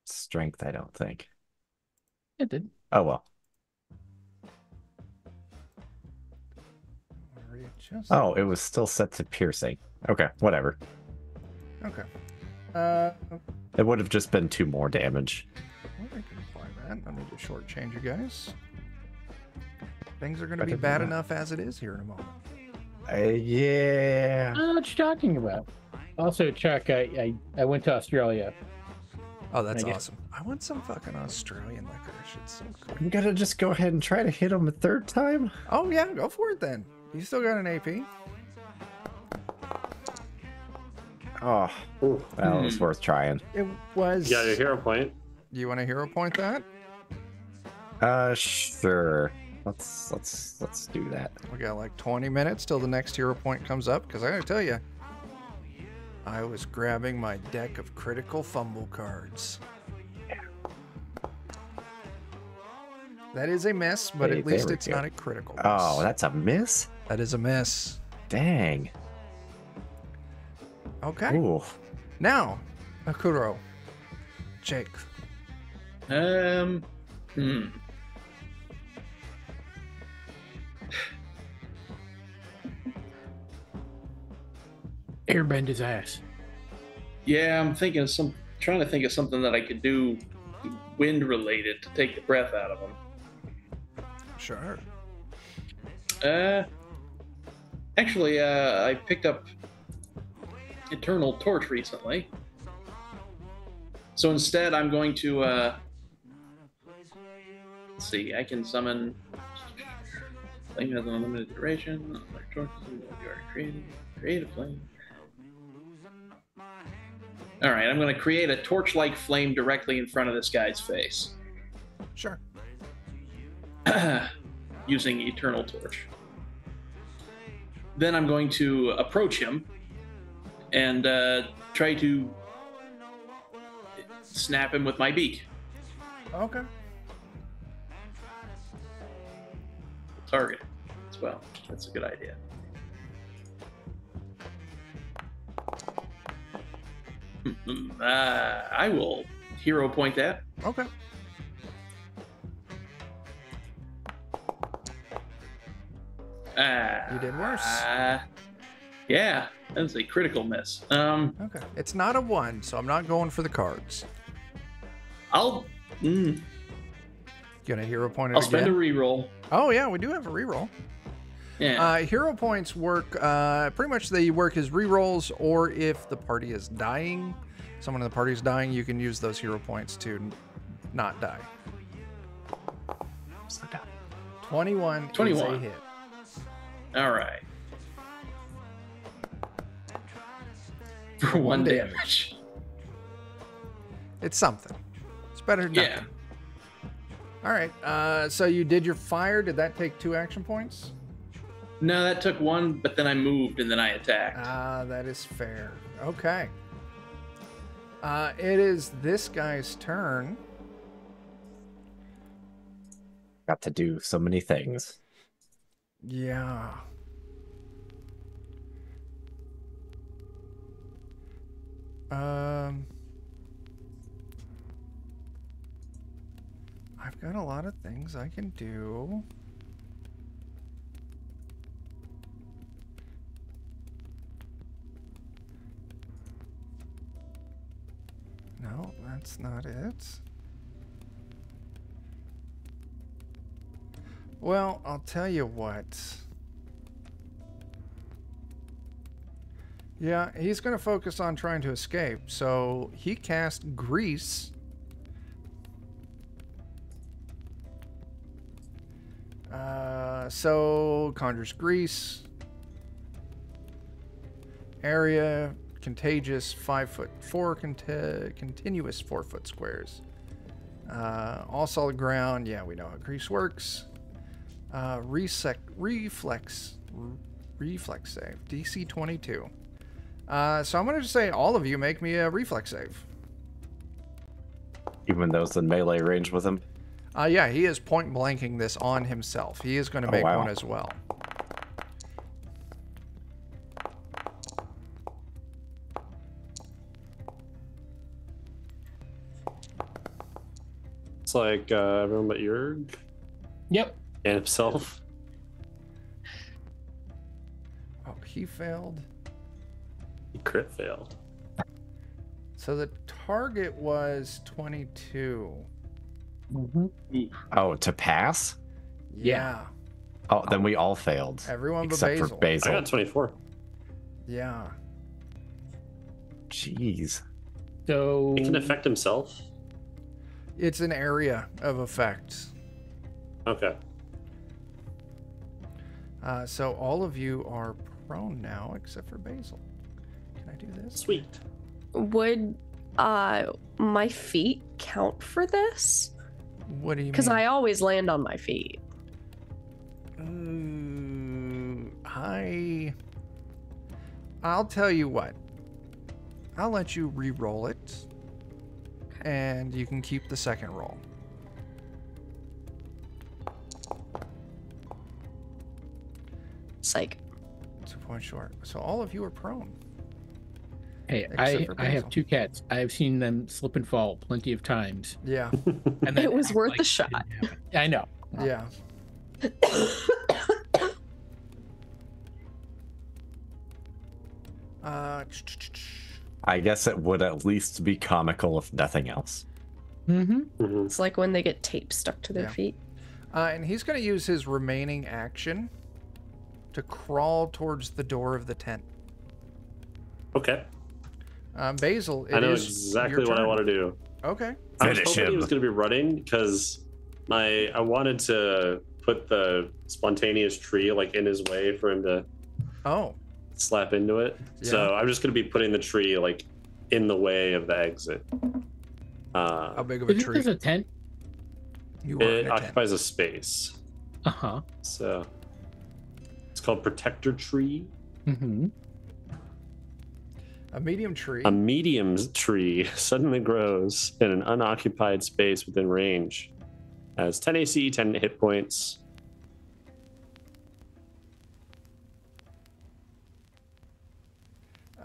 F: strength, I don't think.
C: It did.
F: Oh, well.
B: Readjust.
F: Oh, it was still set to piercing. Okay, whatever.
B: Okay.
F: It would have just been 2 more damage.
B: Well, I can apply that. I need to shortchange you guys. Things are going to be bad enough as it is here in a moment.
F: Yeah.
C: I don't know what you're talking about. Also, Chuck, I went to Australia.
B: Oh, that's
C: I guess.
B: awesome. I want some fucking Australian licorice. It's so cool.
F: I'm gonna just go ahead and try to hit him a 3rd time.
B: Oh, yeah, go for it then. You still got an AP.
F: Oh, that was worth trying.
B: It was.
G: You got your hero point.
B: Do you want to hero point that?
F: Sure. Let's do that.
B: We got like 20 minutes till the next hero point comes up, because I gotta tell you, I was grabbing my deck of critical fumble cards. That is a miss, but
F: Hey,
B: at least
F: there we
B: it's
F: go.
B: not a critical miss.
F: Oh, that's a miss?
B: That is a miss.
F: Dang.
B: Okay.
F: Ooh.
B: Now, Akuro. Jake.
C: Airbend his ass.
A: Yeah, I'm thinking of trying to think of something that I could do wind related to take the breath out of him.
B: Sure.
A: Actually, I picked up Eternal Torch recently. So instead, I'm going to, let's see, I can summon, flame has an unlimited duration, like torches, you already create a flame. All right, I'm going to create a torch-like flame directly in front of this guy's face.
B: Sure.
A: Using Eternal Torch. Then I'm going to approach him and try to snap him with my beak.
B: Okay.
A: Target as well. That's a good idea. I will hero point that.
B: Okay. You did worse.
A: Yeah, that's a critical miss.
B: Okay. It's not a 1, so I'm not going for the cards.
A: I'll
B: Gonna hero point it
A: I'll spend a
B: again.
A: reroll.
B: Oh, yeah, we do have a reroll.
A: Yeah.
B: Hero points work, pretty much they work as rerolls, or if the party is dying, someone in the party is dying, you can use those hero points to not die. 21 is a hit.
A: All right. For 1 damage.
B: It's something. It's better than nothing.
A: Yeah.
B: All right. So you did your fire. Did that take 2 action points?
A: No, that took 1, but then I moved and then I attacked.
B: That is fair. Okay. It is this guy's turn.
F: Got to do so many things.
B: Yeah. I've got a lot of things I can do. No, that's not it. Well, I'll tell you what. Yeah, he's going to focus on trying to escape. So he cast Grease. So conjures Grease. Area, contagious, 5'4", continuous 4-foot squares. All solid ground. Yeah, we know how Grease works. Reflex reflex save. DC 22. So I'm going to just say all of you make me a reflex save.
F: Even though it's in melee range with him?
B: Yeah, he is point blanking this on himself. He is going to make
F: wow.
B: one as well.
G: It's like everyone but Jurg
C: Yep.
G: and himself.
B: Oh, he failed.
G: He crit failed.
B: So the target was 22.
F: Oh, to pass?
B: Yeah.
F: Oh, then we all failed.
B: Everyone but
F: except
B: Basil.
F: for Basil.
G: I got 24.
B: Yeah.
F: Jeez.
C: So
G: He can affect himself.
B: It's an area of effect.
G: Okay.
B: So all of you are prone now, except for Basil. Can I do this?
G: Sweet.
E: Would my feet count for this?
B: What do you mean?
E: Because I always land on my feet.
B: I'll tell you what. I'll let you re-roll it, and you can keep the second roll.
E: Psych.
B: 2 points short. So all of you are prone.
C: hey,
B: Except for
C: I have
B: Basil.
C: 2 cats. I have seen them slip and fall plenty of times.
B: Yeah.
C: And then
E: It was
C: act
E: worth
C: like
E: a
C: it
E: shot.
C: didn't happen. I know.
B: Yeah.
F: I guess it would at least be comical if nothing else.
C: Mm-hmm.
E: It's like when they get tape stuck to their
B: Yeah.
E: feet.
B: And he's going to use his remaining action to crawl towards the door of the tent.
G: Okay.
B: Basil,
G: I know
B: is
G: exactly
B: your
G: what I
B: turn.
G: want to do.
B: Okay.
G: I was
F: Finish
G: hoping he
F: him.
G: was going to be running because I wanted to put the spontaneous tree like in his way for him to
B: Oh,
G: slap into it. So I'm just going to be putting the tree like in the way of the exit.
B: how big of a
C: Isn't
B: tree?
C: this a tent?
B: You are in
G: It
B: a tent.
G: occupies a space.
C: Uh-huh.
G: So it's called Protector Tree.
C: Mm-hmm.
B: A medium tree.
G: A medium tree suddenly grows in an unoccupied space within range. Has 10 AC, 10 hit points.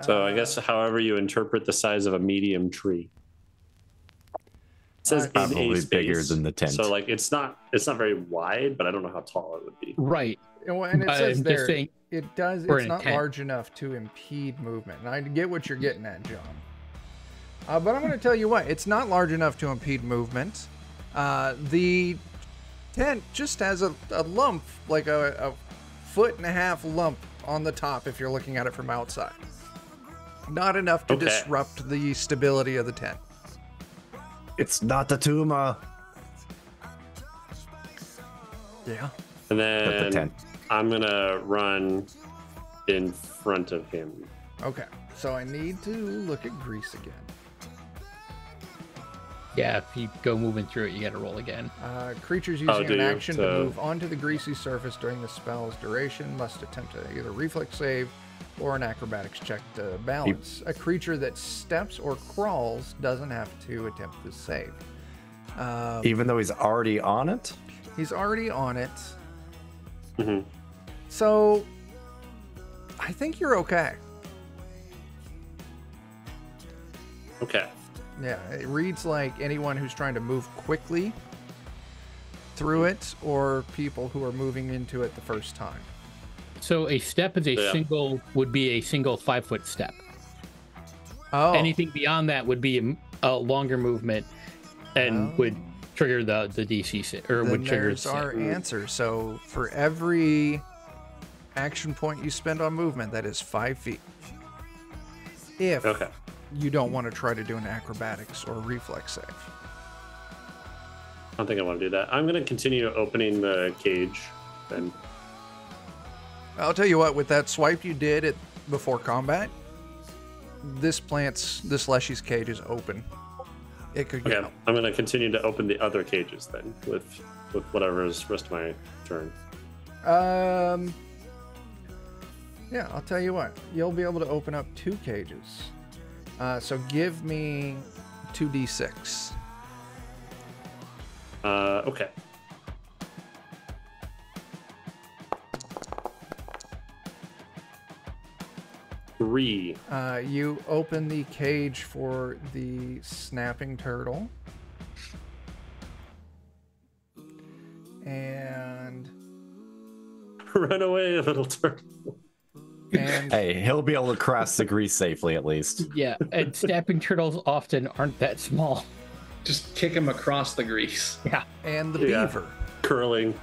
G: So I guess however you interpret the size of a medium tree. It says in a
F: Probably
G: space.
F: bigger than the tent.
G: So like it's not very wide, but I don't know how tall it would be.
C: Right.
B: And it says
C: I'm
B: there,
C: just saying
B: it does.
C: for
B: It's
C: an
B: not
C: intent.
B: large enough to impede movement. And I get what you're getting at, John. But I'm going to tell you what. It's not large enough to impede movement. The tent just has a lump, like a 1.5 lump on the top if you're looking at it from outside. Not enough to
G: Okay.
B: disrupt the stability of the tent.
F: It's not a tumor.
B: Yeah.
G: And
F: But the
G: then
F: tent.
G: I'm gonna run in front of him.
B: Okay. So I need to look at Grease again.
C: Yeah, if you go moving through it, you gotta roll again.
B: Creatures
G: Oh,
B: using
G: do
B: an
G: you?
B: action to
G: So-
B: move onto the greasy surface during the spell's duration must attempt to either reflex save or an acrobatics check to balance. A creature that steps or crawls doesn't have to attempt this save.
F: Even though he's already on it?
B: He's already on it.
G: Mhm.
B: So I think you're okay.
G: Okay.
B: Yeah, it reads like anyone who's trying to move quickly through it or people who are moving into it the first time.
C: So a step is a
G: Yeah.
C: single 5-foot step.
B: Oh,
C: Anything beyond that would be a longer movement and would trigger the DC or
B: then
C: would trigger
B: there's
C: the
B: our answer. So for every action point you spend on movement, that is 5 feet. If
G: Okay.
B: you don't want to try to do an acrobatics or reflex save.
G: I don't think I want to do that. I'm gonna continue opening the cage then.
B: I'll tell you what, with that swipe you did before combat, this Leshy's cage is open. It could
G: Okay.
B: go.
G: I'm gonna continue to open the other cages then with whatever's rest of my turn.
B: Yeah, I'll tell you what. You'll be able to open up 2 cages. So give me 2d6.
G: Okay. Three.
B: You open the cage for the snapping turtle. And
G: Run away, little turtle.
F: Hey, he'll be able to cross the grease safely at least.
C: Yeah, and snapping turtles often aren't that small.
A: Just kick him across the grease.
C: Yeah.
B: and the
G: Yeah.
B: beaver.
G: Curling.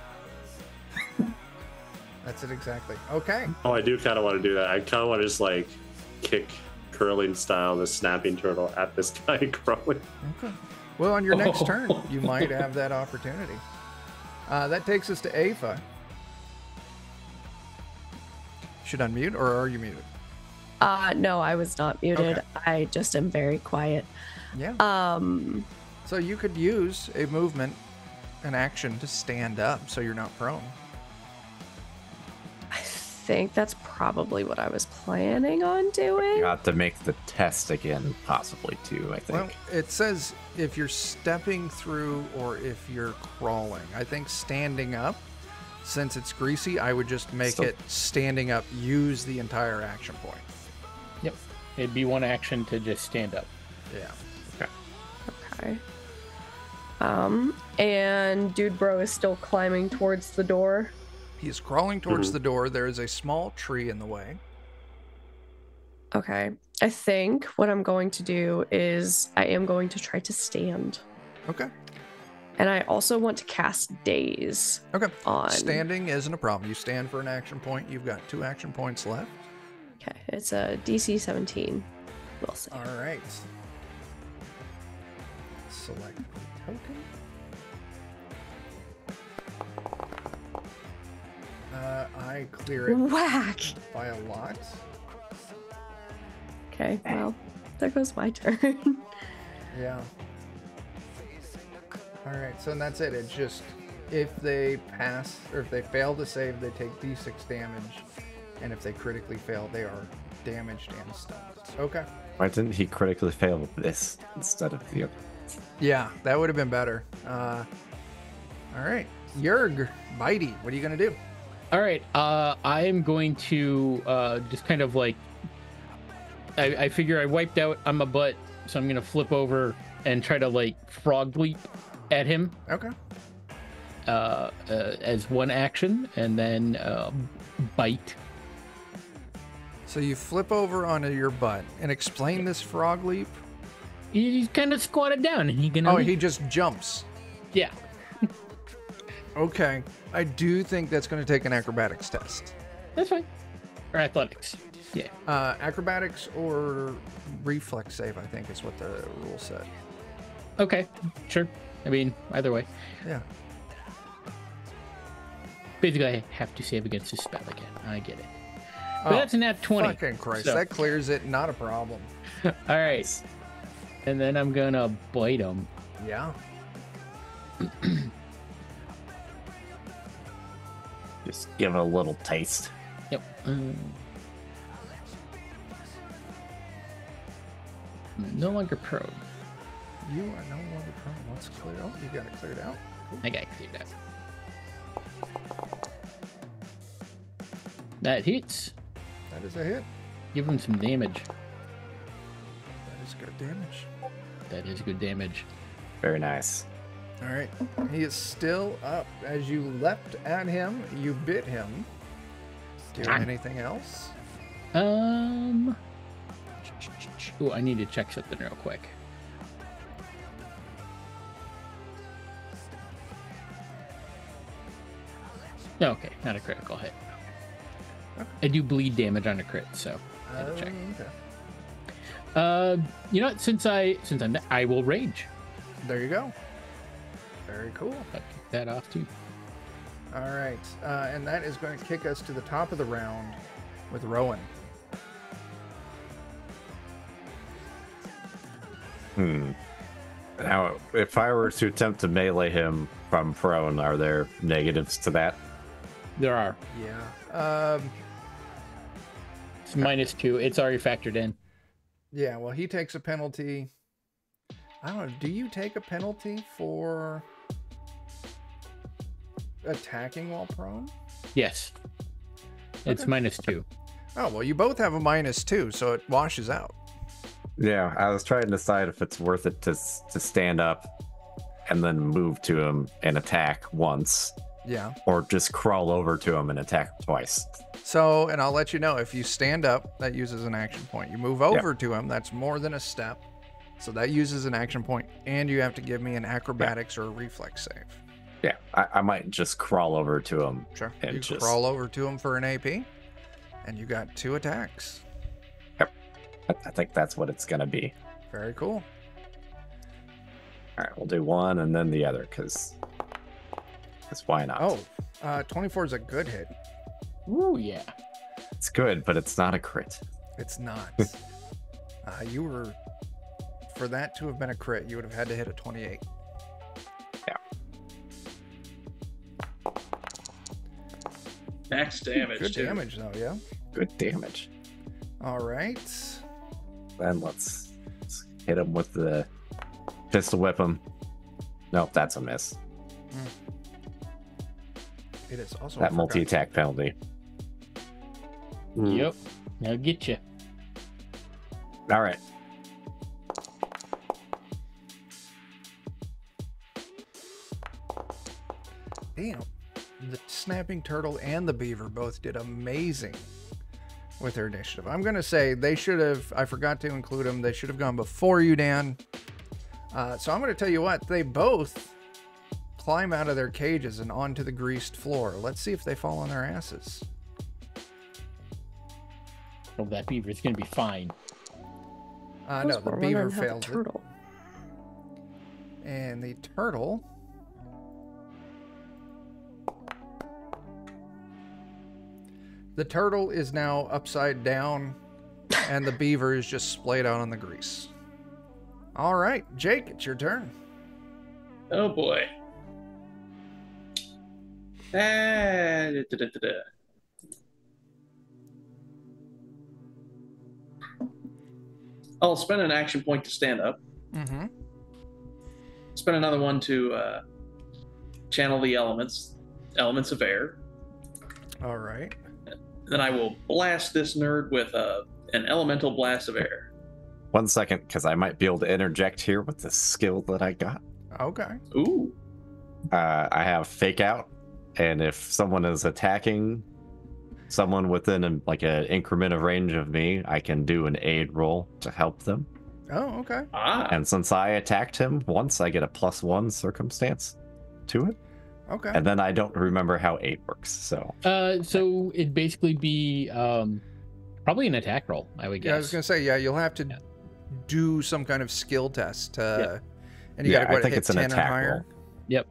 B: That's it exactly. Okay.
G: Oh, I do kind of want to do that. I kind of want to just like kick curling style the snapping turtle at this guy crawling.
B: Okay. Well, on your next turn, you might have that opportunity. That takes us to Ava. Should unmute, or are you muted?
E: No, I was not muted.
B: Okay.
E: I just am very quiet.
B: Yeah. So you could use a movement, an action to stand up so you're not prone.
E: I think that's probably what I was planning on doing.
F: You have to make the test again, possibly too, I think.
B: Well, it says if you're stepping through or if you're crawling. I think standing up, since it's greasy, I would just make it standing up, use the entire action point.
C: Yep. It'd be one action to just stand up.
B: Yeah.
E: Okay. And Dude Bro is still climbing towards the door.
B: He's crawling towards the door. There is a small tree in the way.
E: Okay. I think what I'm going to do is I am going to try to stand.
B: Okay.
E: And I also want to cast Daze
B: Okay.
E: on.
B: Standing isn't a problem. You stand for an action point. You've got 2 action points left.
E: Okay. It's a DC 17. We'll see.
B: All right. Select the token. I clear it
E: Whack!
B: by a lot.
E: Okay, well, there goes my turn.
B: Yeah. All right, so that's it. It's just if they pass or if they fail to save, they take d6 damage, and if they critically fail, they are damaged and stunned. Okay.
F: Why didn't he critically fail with this instead of the other?
B: Yeah, that would have been better. All right, Yerg, Bitey, what are you gonna do?
C: All right. I am going to just kind of like. I figure I wiped out on my butt, so I'm gonna flip over and try to like frog leap at him
B: Okay.
C: as one action, and then bite.
B: So you flip over onto your butt and explain this frog leap.
C: He's kind of squatted down, and he can.
B: Oh, he just jumps.
C: Yeah.
B: Okay. I do think that's going to take an acrobatics test.
C: That's fine. Or athletics. Yeah.
B: Acrobatics or reflex save, I think, is what the rule said.
C: Okay. Sure. I mean, either way.
B: Yeah.
C: Basically, I have to save against this spell again. I get it. But that's an nat 20.
B: Fucking Christ.
C: so-
B: That clears it. Not a problem.
C: All right. And then I'm going to bite him.
B: Yeah.
F: Just give it a little taste.
C: Yep. No longer prone.
B: You are no longer prone. Let's clear. Oh, you got it cleared out. Cool.
C: I got it cleared out. That hits.
B: That is a hit.
C: Give him some damage.
B: That is good damage.
C: That is good damage.
F: Very nice.
B: All right. He is still up. As you leapt at him, you bit him. Do anything else?
C: Oh, I need to check something real quick. Okay, not a critical hit. I do bleed damage on a crit, so I had to check.
B: Okay.
C: You know what? Since I will rage.
B: There you go. Very cool.
C: I'll kick that off too.
B: All right. And that is going to kick us to the top of the round with Rowan.
F: Now, if I were to attempt to melee him from prone, are there negatives to that?
C: There are.
B: Yeah.
C: It's -2. It's already factored in.
B: Yeah, well, he takes a penalty. I don't know. Do you take a penalty for attacking while prone?
C: Yes. It's
B: Okay.
C: -2.
B: Oh, well, you both have a -2, so it washes out.
F: Yeah, I was trying to decide if it's worth it to stand up and then move to him and attack once,
B: Yeah.
F: or just crawl over to him and attack twice.
B: So, and I'll let you know, if you stand up, that uses an action point. You move over to him, that's more than a step. So that uses an action point, and you have to give me an acrobatics or a reflex save.
F: Yeah, I might just crawl over to him.
B: Sure.
F: And
B: You
F: just
B: crawl over to him for an AP, and you got 2 attacks.
F: I think that's what it's gonna be.
B: Very cool.
F: All right, we'll do one and then the other, because why not?
B: Oh, 24 is a good hit.
C: Ooh, yeah.
F: It's good, but it's not a crit.
B: It's not. You were, for that to have been a crit, you would have had to hit a 28.
F: Yeah.
A: Max damage.
B: Good
A: too.
B: damage, though, yeah.
F: Good damage.
B: All right.
F: Then let's hit him with the pistol whip him. Nope, that's a miss.
B: It is also
F: That multi-attack penalty.
C: Yep. Now get you.
F: All right.
B: Damn. The snapping turtle and the beaver both did amazing with their initiative. I'm going to say they should have, I forgot to include them, they should have gone before you, Dan. So I'm going to tell you what, they both climb out of their cages and onto the greased floor. Let's see if they fall on their asses.
C: Oh, that beaver is going to be fine.
B: No, the beaver fails it.
E: Turtle.
B: And the turtle... The turtle is now upside down, and the beaver is just splayed out on the grease. All right, Jake, it's your turn.
A: Oh boy. I'll spend an action point to stand up.
B: Mm-hmm.
A: Spend another one to channel the elements of air.
B: All right.
A: Then I will blast this nerd with an elemental blast of air.
F: 1 second, because I might be able to interject here with the skill that I got.
B: Okay.
A: Ooh.
F: I have fake out, and if someone is attacking someone within an increment of range of me, I can do an aid roll to help them.
B: Oh, okay.
F: And since I attacked him once, I get a +1 circumstance to it.
B: Okay.
F: And then I don't remember how aid works. So
C: So it'd basically be probably an attack roll, I would guess.
B: Yeah, I was gonna say, you'll have to do some kind of skill test. And you gotta
F: I think
B: hit
F: it's an
B: 10 and
F: attack
B: higher.
F: roll.
C: Yep.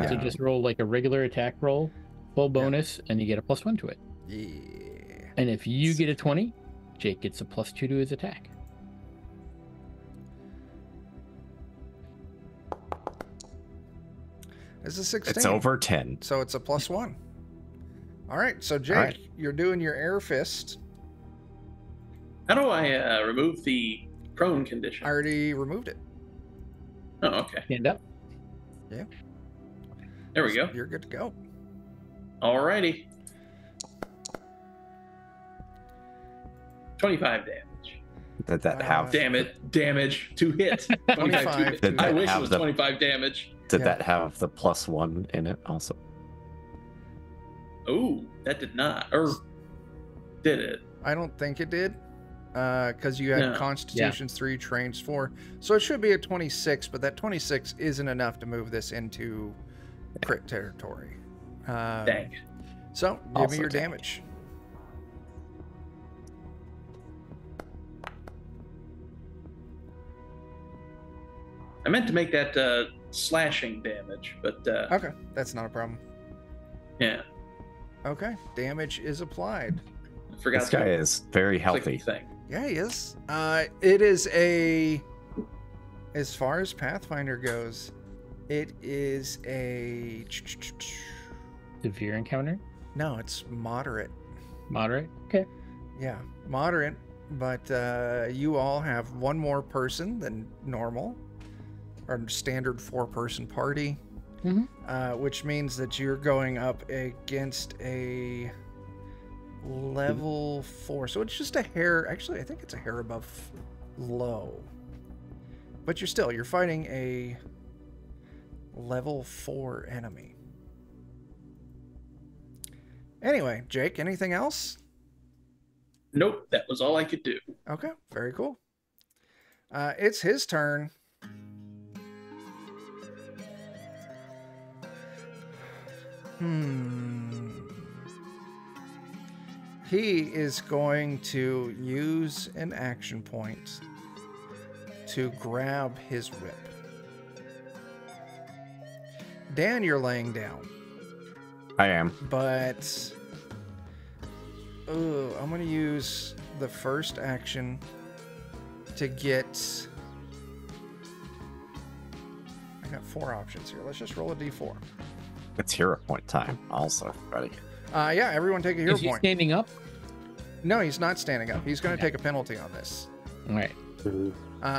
C: So just roll like a regular attack roll, full bonus, and you get a +1 to it.
B: Yeah.
C: And if you get a 20, Jake gets a +2 to his attack.
B: It's a 16.
F: It's over 10.
B: So it's a +1. All right, so Jake, you're doing your air fist.
A: How do I remove the prone condition?
B: I already removed it.
A: Oh, okay.
C: Stand up.
B: Yeah.
A: There we go.
B: You're good to go.
A: Alrighty. 25 damage.
F: Did that have
A: Damage to hit.
B: 25
A: to hit. I wish it
F: have
A: was
F: the-
A: 25 damage.
F: Did
B: Yeah.
F: that have the +1 in it also?
A: Ooh, that did not. Or did it?
B: I don't think it did. Because you had
A: No.
B: Constitution's 3, Trains 4. So it should be a 26, but that 26 isn't enough to move this into crit territory.
A: Dang.
B: So give
F: Also
B: me your
F: dang.
B: damage.
A: I meant to make that slashing damage, but
B: Okay, that's not a problem.
A: yeah,
B: Okay, damage is applied.
A: I forgot
F: This guy is very
A: click the
F: healthy.
A: thing.
B: Yeah, he is. It is a... As far as Pathfinder goes, it is a...
C: Severe encounter.
B: No, it's moderate.
C: Moderate. Okay.
B: Yeah, moderate, but you all have one more person than normal, or standard 4-person party, which means that you're going up against a level 4. So it's just a hair. Actually, I think it's a hair above low. But you're fighting a level 4 enemy. Anyway, Jake, anything else?
A: Nope, that was all I could do.
B: Okay, very cool. It's his turn. He is going to use an action point to grab his whip. Dan, you're laying down.
F: I am.
B: But I'm going to use the first action to get... I got 4 options here. Let's just roll a d4.
F: It's hero point time also, buddy.
B: Yeah, everyone take a hero
C: Is he
B: point.
C: standing up?
B: No, he's not standing up. He's going to take a penalty on this.
C: All right.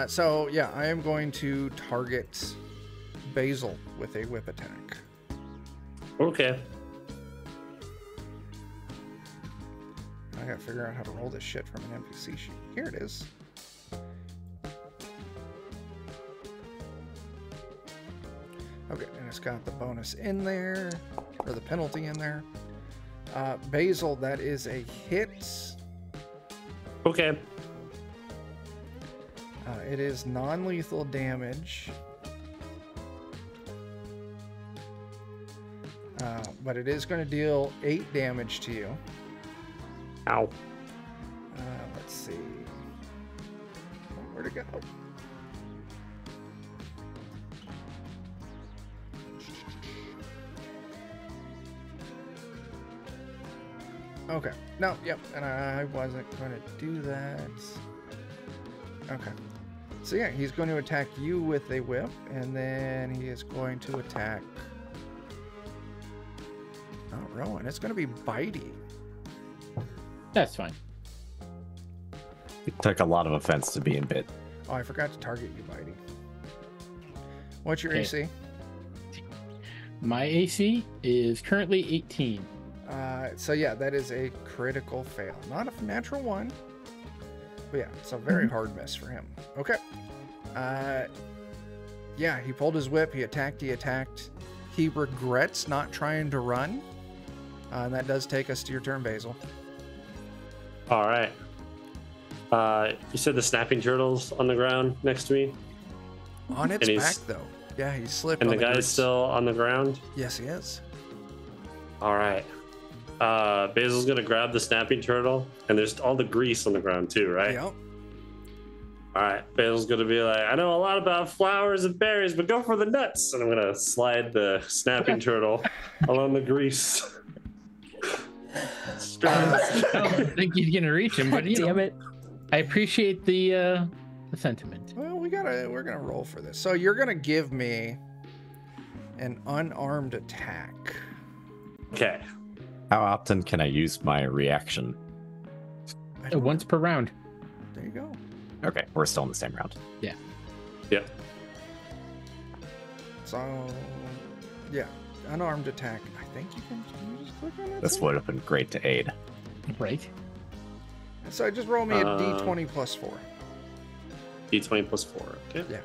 B: So, yeah, I am going to target Basil with a whip attack.
G: Okay.
B: I gotta figure out how to roll this shit from an NPC sheet. Here it is. Okay, and it's got the bonus in there, or the penalty in there. Basil, that is a hit.
G: Okay.
B: It is non-lethal damage. But it is going to deal 8 damage to you.
G: Ow.
B: Let's see. Where'd it go? Okay. No, yep. And I wasn't going to do that. Okay. So yeah, he's going to attack you with a whip, and then he is going to attack... Oh, Rowan. It's going to be bitey.
C: That's fine.
F: It took a lot of offense to being bit.
B: Oh, I forgot to target you, bitey. What's your
C: Okay.
B: AC?
C: My AC is currently 18.
B: So yeah, that is a critical fail. Not a natural 1. But yeah, it's a very hard miss for him. Okay. Yeah, he pulled his whip. He attacked. He regrets not trying to run. And that does take us to your turn, Basil.
G: All right. You said the snapping turtle's on the ground next to me,
B: On its
G: And
B: back,
G: he's-
B: though. Yeah, he slipped
G: and
B: on
G: the guy's
B: grease.
G: still on the ground.
B: Yes, he is.
G: All right. Basil's gonna grab the snapping turtle, and there's all the grease on the ground too, right?
B: Yep.
G: All right. Basil's gonna be like, I know a lot about flowers and berries, but go for the nuts. And I'm gonna slide the snapping turtle along the grease.
C: I don't think he's gonna reach him, but you know,
E: Damn it.
C: I appreciate the sentiment.
B: Well, we're gonna roll for this. So you're gonna give me an unarmed attack.
G: Okay.
F: How often can I use my reaction?
B: I don't-
C: Once per round.
B: There you go.
F: Okay, we're still in the same round.
G: Yep.
B: So, yeah, unarmed attack. I think you can just click on that.
F: This
B: thing?
F: would have been great to aid.
C: Right.
B: So just roll me a d20 plus 4.
G: D20 plus 4. Okay.
B: Yeah.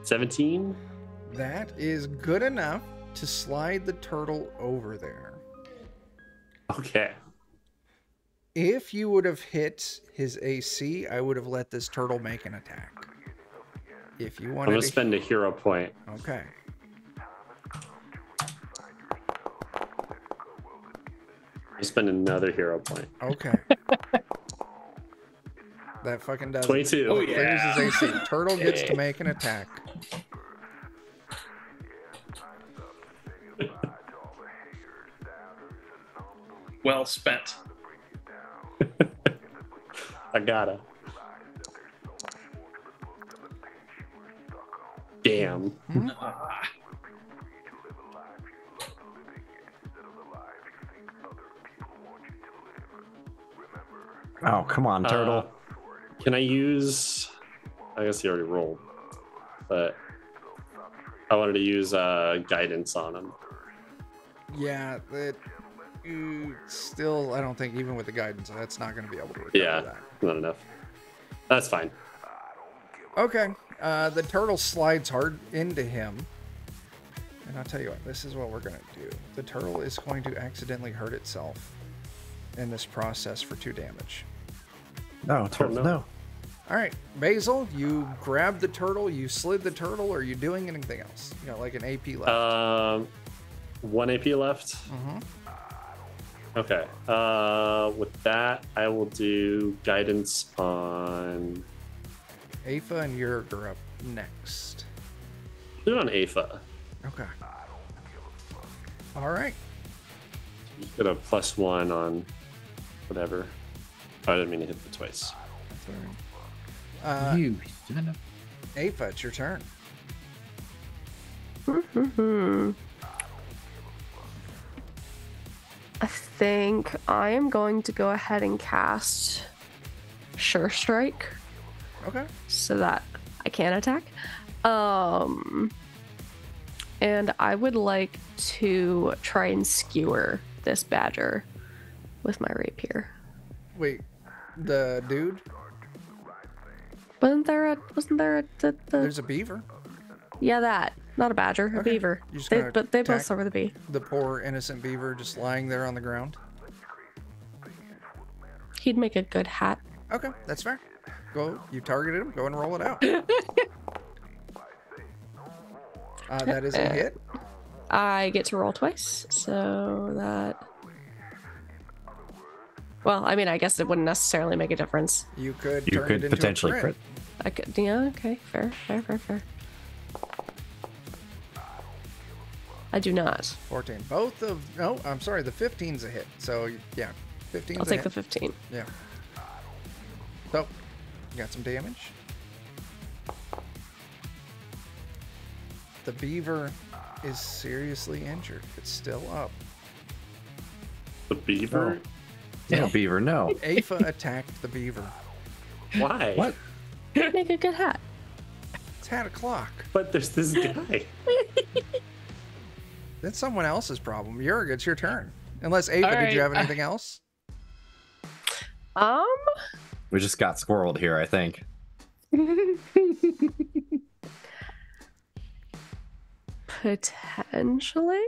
G: $17.
B: That is good enough to slide the turtle over there.
G: Okay.
B: If you would have hit his AC, I would have let this turtle make an attack. If you
G: I'm
B: wanted
G: gonna
B: to...
G: spend a hero point.
B: Okay.
G: I'll spend another hero point.
B: Okay. That fucking does it.
G: 22.
A: Oh,
B: Clears
A: yeah.
B: his AC. Turtle gets to make an attack.
A: Well spent.
G: I gotta. Damn.
A: Ah,
F: Oh, come on, turtle.
G: Can I use? I guess he already rolled, but I wanted to use guidance on him.
B: Yeah, still, I don't think even with the guidance, that's not going to be able to recover
G: Yeah,
B: that.
G: not enough. That's fine.
B: Okay, the turtle slides hard into him. And I'll tell you what, this is what we're going to do. The turtle is going to accidentally hurt itself in this process for 2 damage.
F: No, turtle, no.
B: All right, Basil, you grabbed the turtle, you slid the turtle, or are you doing anything else? You got like an AP left.
G: 1 AP left. Okay. With that, I will do guidance on.
B: Afa and Yurg are up next.
G: Do it on Afa.
B: Okay. All right.
G: You get a +1 on whatever. Oh, I didn't mean to hit it twice.
B: That's all right.
C: You son of...
B: Afa, it's your turn.
E: I think I am going to go ahead and cast Sure Strike
B: Okay.
E: so that I can attack. And I would like to try and skewer this badger with my rapier.
B: Wait, the dude?
E: Wasn't there the
B: There's a beaver.
E: yeah, that. Not a badger, a
B: Okay.
E: beaver.
B: You're just
E: They,
B: gonna
E: but they both
B: attack
E: start with a B.
B: the poor innocent beaver just lying there on the ground.
E: He'd make a good hat.
B: Okay, that's fair. Go, you targeted him. Go and roll it out. That is a hit.
E: I get to roll twice, so that. Well, I mean, I guess it wouldn't necessarily make a difference.
B: You could
F: You
B: turn it
F: could
B: into
F: potentially
B: a
F: crit.
E: I could, yeah, okay, fair. I do not.
B: 14. Both of no, I'm sorry, the 15's a hit. So yeah, 15's
E: I'll
B: a
E: take
B: hit.
E: the 15.
B: Yeah. So, you got some damage. The beaver is seriously injured. It's still up.
G: The beaver?
F: No, beaver, no.
B: Afa attacked the beaver.
G: Why?
F: What?
E: Make a good hat.
B: It's had a clock.
G: But there's this guy.
B: That's someone else's problem. Yurg, it's your turn. Unless Ava,
C: All
B: did you
C: right.
B: have anything else?
F: We just got squirreled here, I think.
E: Potentially.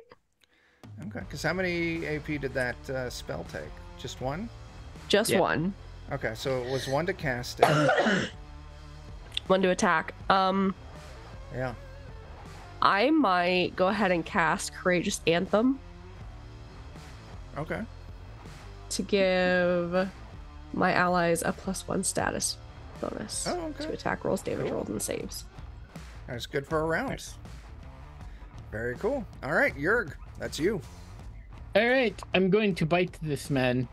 B: Okay, because how many AP did that spell take? Just one?
E: Just
C: Yeah.
E: one.
B: Okay, so it was one to cast it.
E: One to attack.
B: Yeah.
E: I might go ahead and cast Courageous Anthem
B: Okay.
E: to give my allies a +1 status bonus
B: Oh, okay.
E: to attack rolls, damage
B: Cool.
E: rolls, and saves.
B: That's good for a round. Very cool. All right, Yurg, that's you.
C: All right, I'm going to bite this man,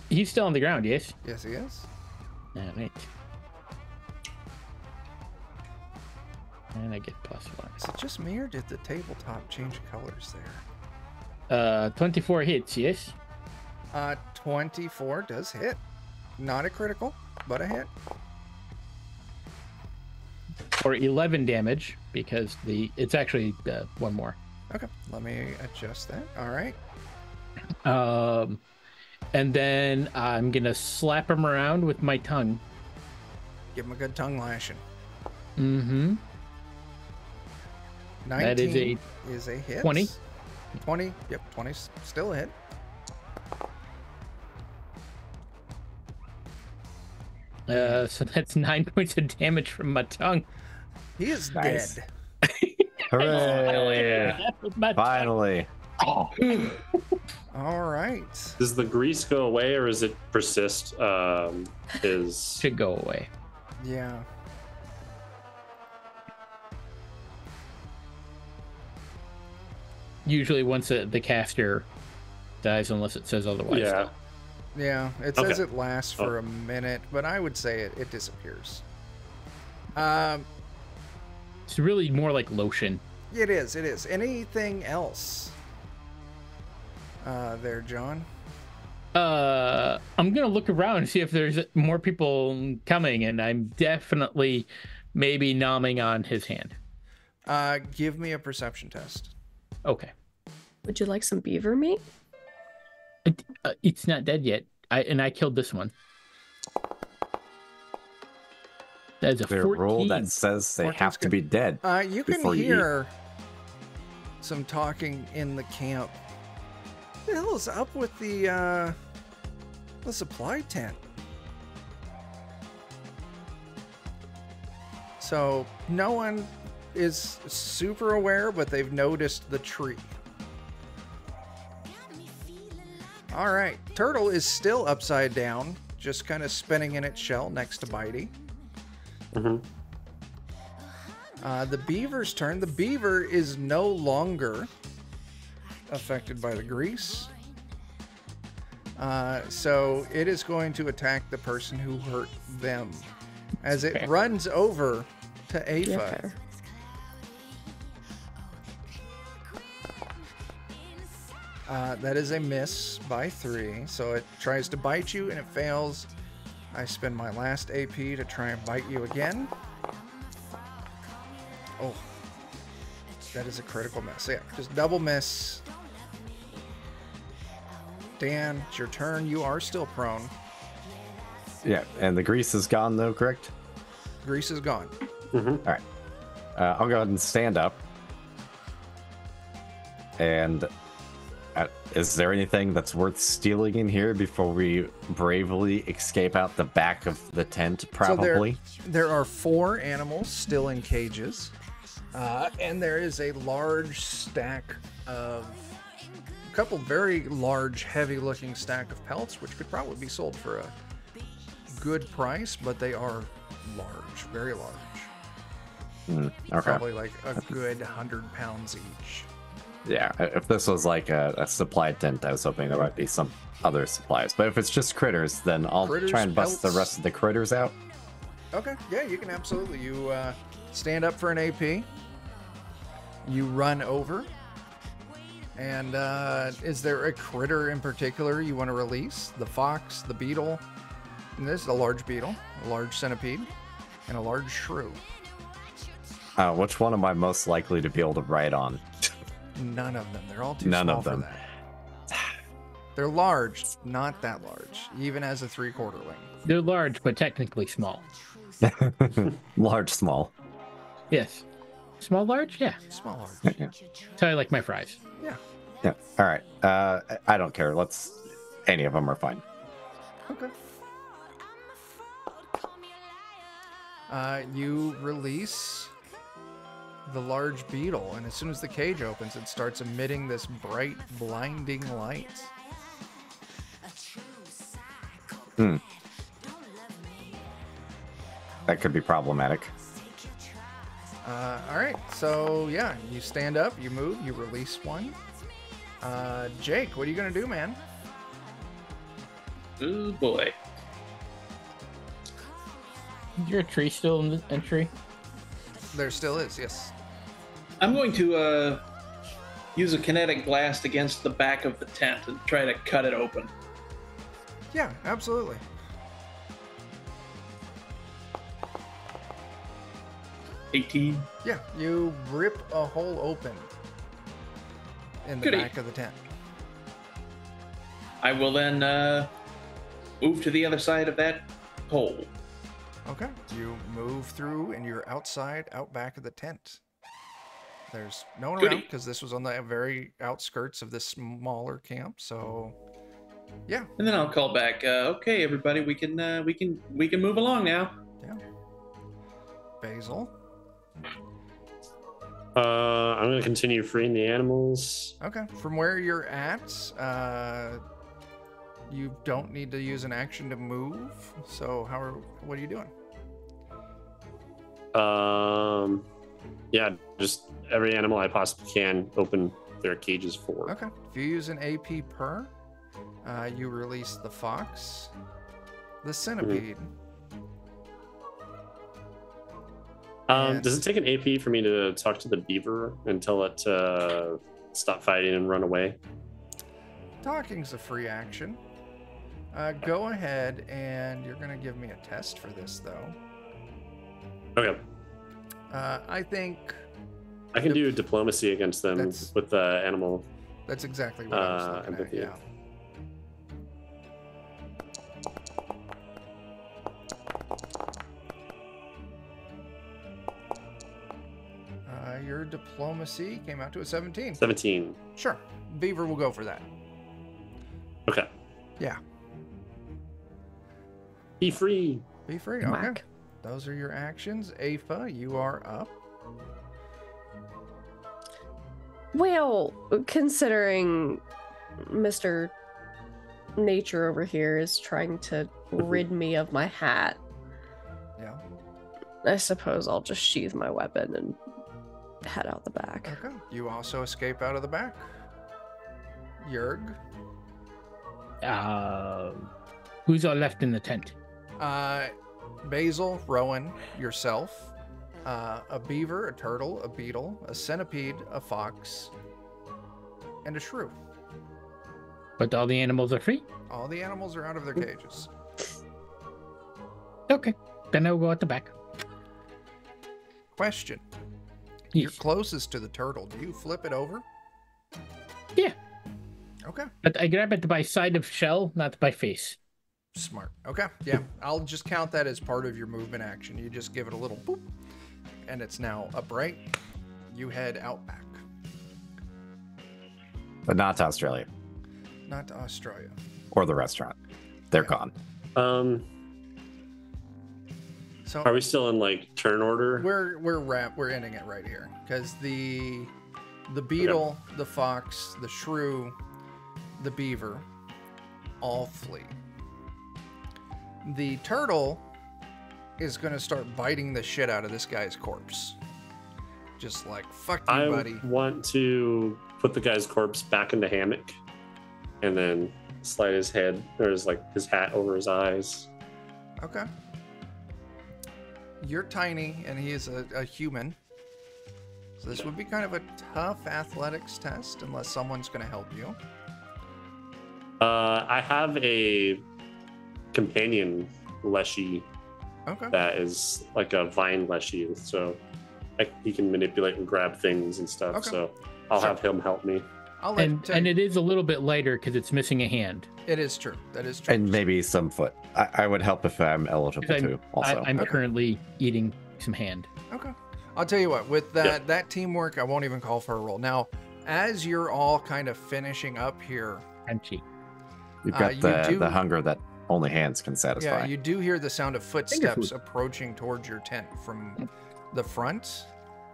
C: he's still on the ground. Yes.
B: Yes, he is.
C: All right. And I get +1.
B: Is it just me or did the tabletop change colors there?
C: 24 hits. Yes.
B: 24 does hit. Not a critical, but a hit.
C: Or 11 damage because it's actually one more.
B: Okay, let me adjust that. All right.
C: And then I'm gonna slap him around with my tongue.
B: Give him a good tongue lashing.
C: Mm-hmm.
B: 19
C: That
B: is a hit.
C: 20.
B: 20. Yep, 20's still a hit.
C: So that's 9 points of damage from my tongue.
B: He is
F: Nice.
B: dead.
F: Hooray!
C: With my tongue.
F: Finally.
B: All right.
G: Does the grease go away or does it persist?
C: Should go away.
B: Yeah.
C: Usually once the caster dies, unless it says otherwise.
G: Yeah.
B: Yeah, it says
G: Okay.
B: it lasts for a minute, but I would say it disappears.
C: It's really more like lotion.
B: It is. It is. Anything else? There, John.
C: I'm gonna look around and see if there's more people coming, and I'm definitely maybe nomming on his hand.
B: Give me a perception test.
C: Okay.
E: Would you like some beaver meat?
C: It's not dead yet. I killed this one. That's a
F: Their
C: 14.
F: rule that says they
B: 14's
F: have to
B: good.
F: be dead.
B: You can
F: before you
B: hear some talking in the camp. What the hell is up with the supply tent? So no one is super aware, but they've noticed the tree. All right, Turtle is still upside down, just kind of spinning in its shell next to Bitey.
G: Mm-hmm.
B: The beaver's turn. The beaver is no longer affected by the grease. So it is going to attack the person who hurt them as it runs over to Afa.
E: Yeah, fair.
B: That is a miss by 3. So it tries to bite you and it fails. I spend my last AP to try and bite you again. Oh, that is a critical miss. So yeah, just double miss. Dan, it's your turn. You are still prone.
F: Yeah, and the grease is gone though, correct?
B: Grease is gone.
G: Mm-hmm.
F: All right. I'll go ahead and stand up. And is there anything that's worth stealing in here before we bravely escape out the back of the tent? Probably.
B: So there are 4 animals still in cages. And there is a large stack of... a couple very large, heavy-looking stack of pelts, which could probably be sold for a good price, but they are large, very large.
F: Okay.
B: Probably like a good 100 pounds each.
F: Yeah, if this was like a supply tent, I was hoping there might be some other supplies. But if it's just critters, then I'll try and bust the rest of the critters out.
B: Okay, yeah, you can absolutely. You stand up for an AP. You run over. And is there a critter in particular you want to release? The fox, the beetle. And this is a large beetle, a large centipede, and a large shrew.
F: Which one am I most likely to be able to ride on?
B: None of them. They're all too
F: None
B: small
F: of them.
B: for that. They're large, not that large, even as a 3/4 wing.
C: They're large, but technically small.
F: Large, small.
C: Yes. Small, large? Yeah.
B: Small, large.
C: That's how I like my fries.
B: Yeah.
F: Yeah. All right. I don't care. Any of them are fine.
B: Okay. You release the large beetle, and as soon as the cage opens, it starts emitting this bright, blinding light.
F: That could be problematic.
B: All right, so yeah, you stand up, you move, you release one. Jake, what are you gonna do, man?
A: Oh boy.
C: Is there a tree still in the entry?
B: There still is, yes.
A: I'm going to use a kinetic blast against the back of the tent and try to cut it open.
B: Yeah, absolutely.
A: $18.
B: Yeah, you rip a hole open in the
A: Goody.
B: back of the tent.
A: I will then move to the other side of that hole.
B: Okay. You move through and you're outside, out back of the tent. There's no one
A: Goody.
B: around because this was on the very outskirts of this smaller camp. So, yeah.
A: And then I'll call back. Okay, everybody, we can move along now.
B: Yeah. Basil.
G: I'm going to continue freeing the animals.
B: Okay. From where you're at, you don't need to use an action to move. So what are you doing?
G: Yeah, just every animal I possibly can open their cages for.
B: Okay. If you use an AP per, you release the fox, the centipede,
G: Does it take an AP for me to talk to the beaver and tell it to stop fighting and run away?
B: Talking's a free action. Go ahead, and you're going to give me a test for this, though.
G: Okay.
B: I think
G: I can do diplomacy against them with the animal.
B: that's exactly what I was looking at,
G: empathy.
B: yeah. Your diplomacy came out to a 17.
G: 17.
B: Sure. Beaver will go for that.
G: Okay.
B: Yeah.
G: Be free.
B: Be free. Okay.
E: Whack.
B: Those are your actions. Aoife, you are up.
E: Well, considering Mr. Nature over here is trying to rid me of my hat,
B: Yeah.
E: I suppose I'll just sheath my weapon and head out the back.
B: Okay. You also escape out of the back. Yerg.
C: Who's all left in the tent?
B: Basil, Rowan, yourself, a beaver, a turtle, a beetle, a centipede, a fox, and a shrew.
C: But all the animals are free?
B: All the animals are out of their cages.
C: Okay. Then I'll go at the back.
B: Question. You're
C: Yes.
B: closest to the turtle. Do you flip it over?
C: Yeah.
B: Okay.
C: But I grab it by side of shell, not by face.
B: Smart. Okay. Yeah. I'll just count that as part of your movement action. You just give it a little boop, and it's now upright. You head out back.
F: But not to Australia
B: Not to Australia.
F: or the restaurant. They're gone.
B: So
G: Are we still in like turn order?
B: we're ending it right here because the beetle, the fox, the shrew, the beaver, all flee. The turtle is gonna start biting the shit out of this guy's corpse, just like fuck you,
G: I
B: buddy.
G: want to put the guy's corpse back in the hammock and then slide his head or his hat over his eyes.
B: Okay. You're tiny, and he is a human. So this would be kind of a tough athletics test, unless someone's going to help you.
G: I have a companion leshy
B: Okay.
G: that is like a vine leshy, so he can manipulate and grab things and stuff.
B: Okay.
G: So I'll
B: Sure.
G: have him help me.
B: I'll let
C: And it is a little bit lighter because it's missing a hand.
B: it is true. That is true.
F: And maybe some foot. I would help if I'm eligible
C: 'Cause
F: to. Also,
C: I'm
B: Okay.
C: currently eating some hand.
B: Okay. I'll tell you what, with that teamwork, I won't even call for a roll. Now, as you're all kind of finishing up here,
C: Crunchy.
F: you've got
B: you
F: the
B: do-
F: hunger that only hands can satisfy.
B: yeah, you do hear the sound of footsteps
C: food.
B: approaching towards your tent from the front.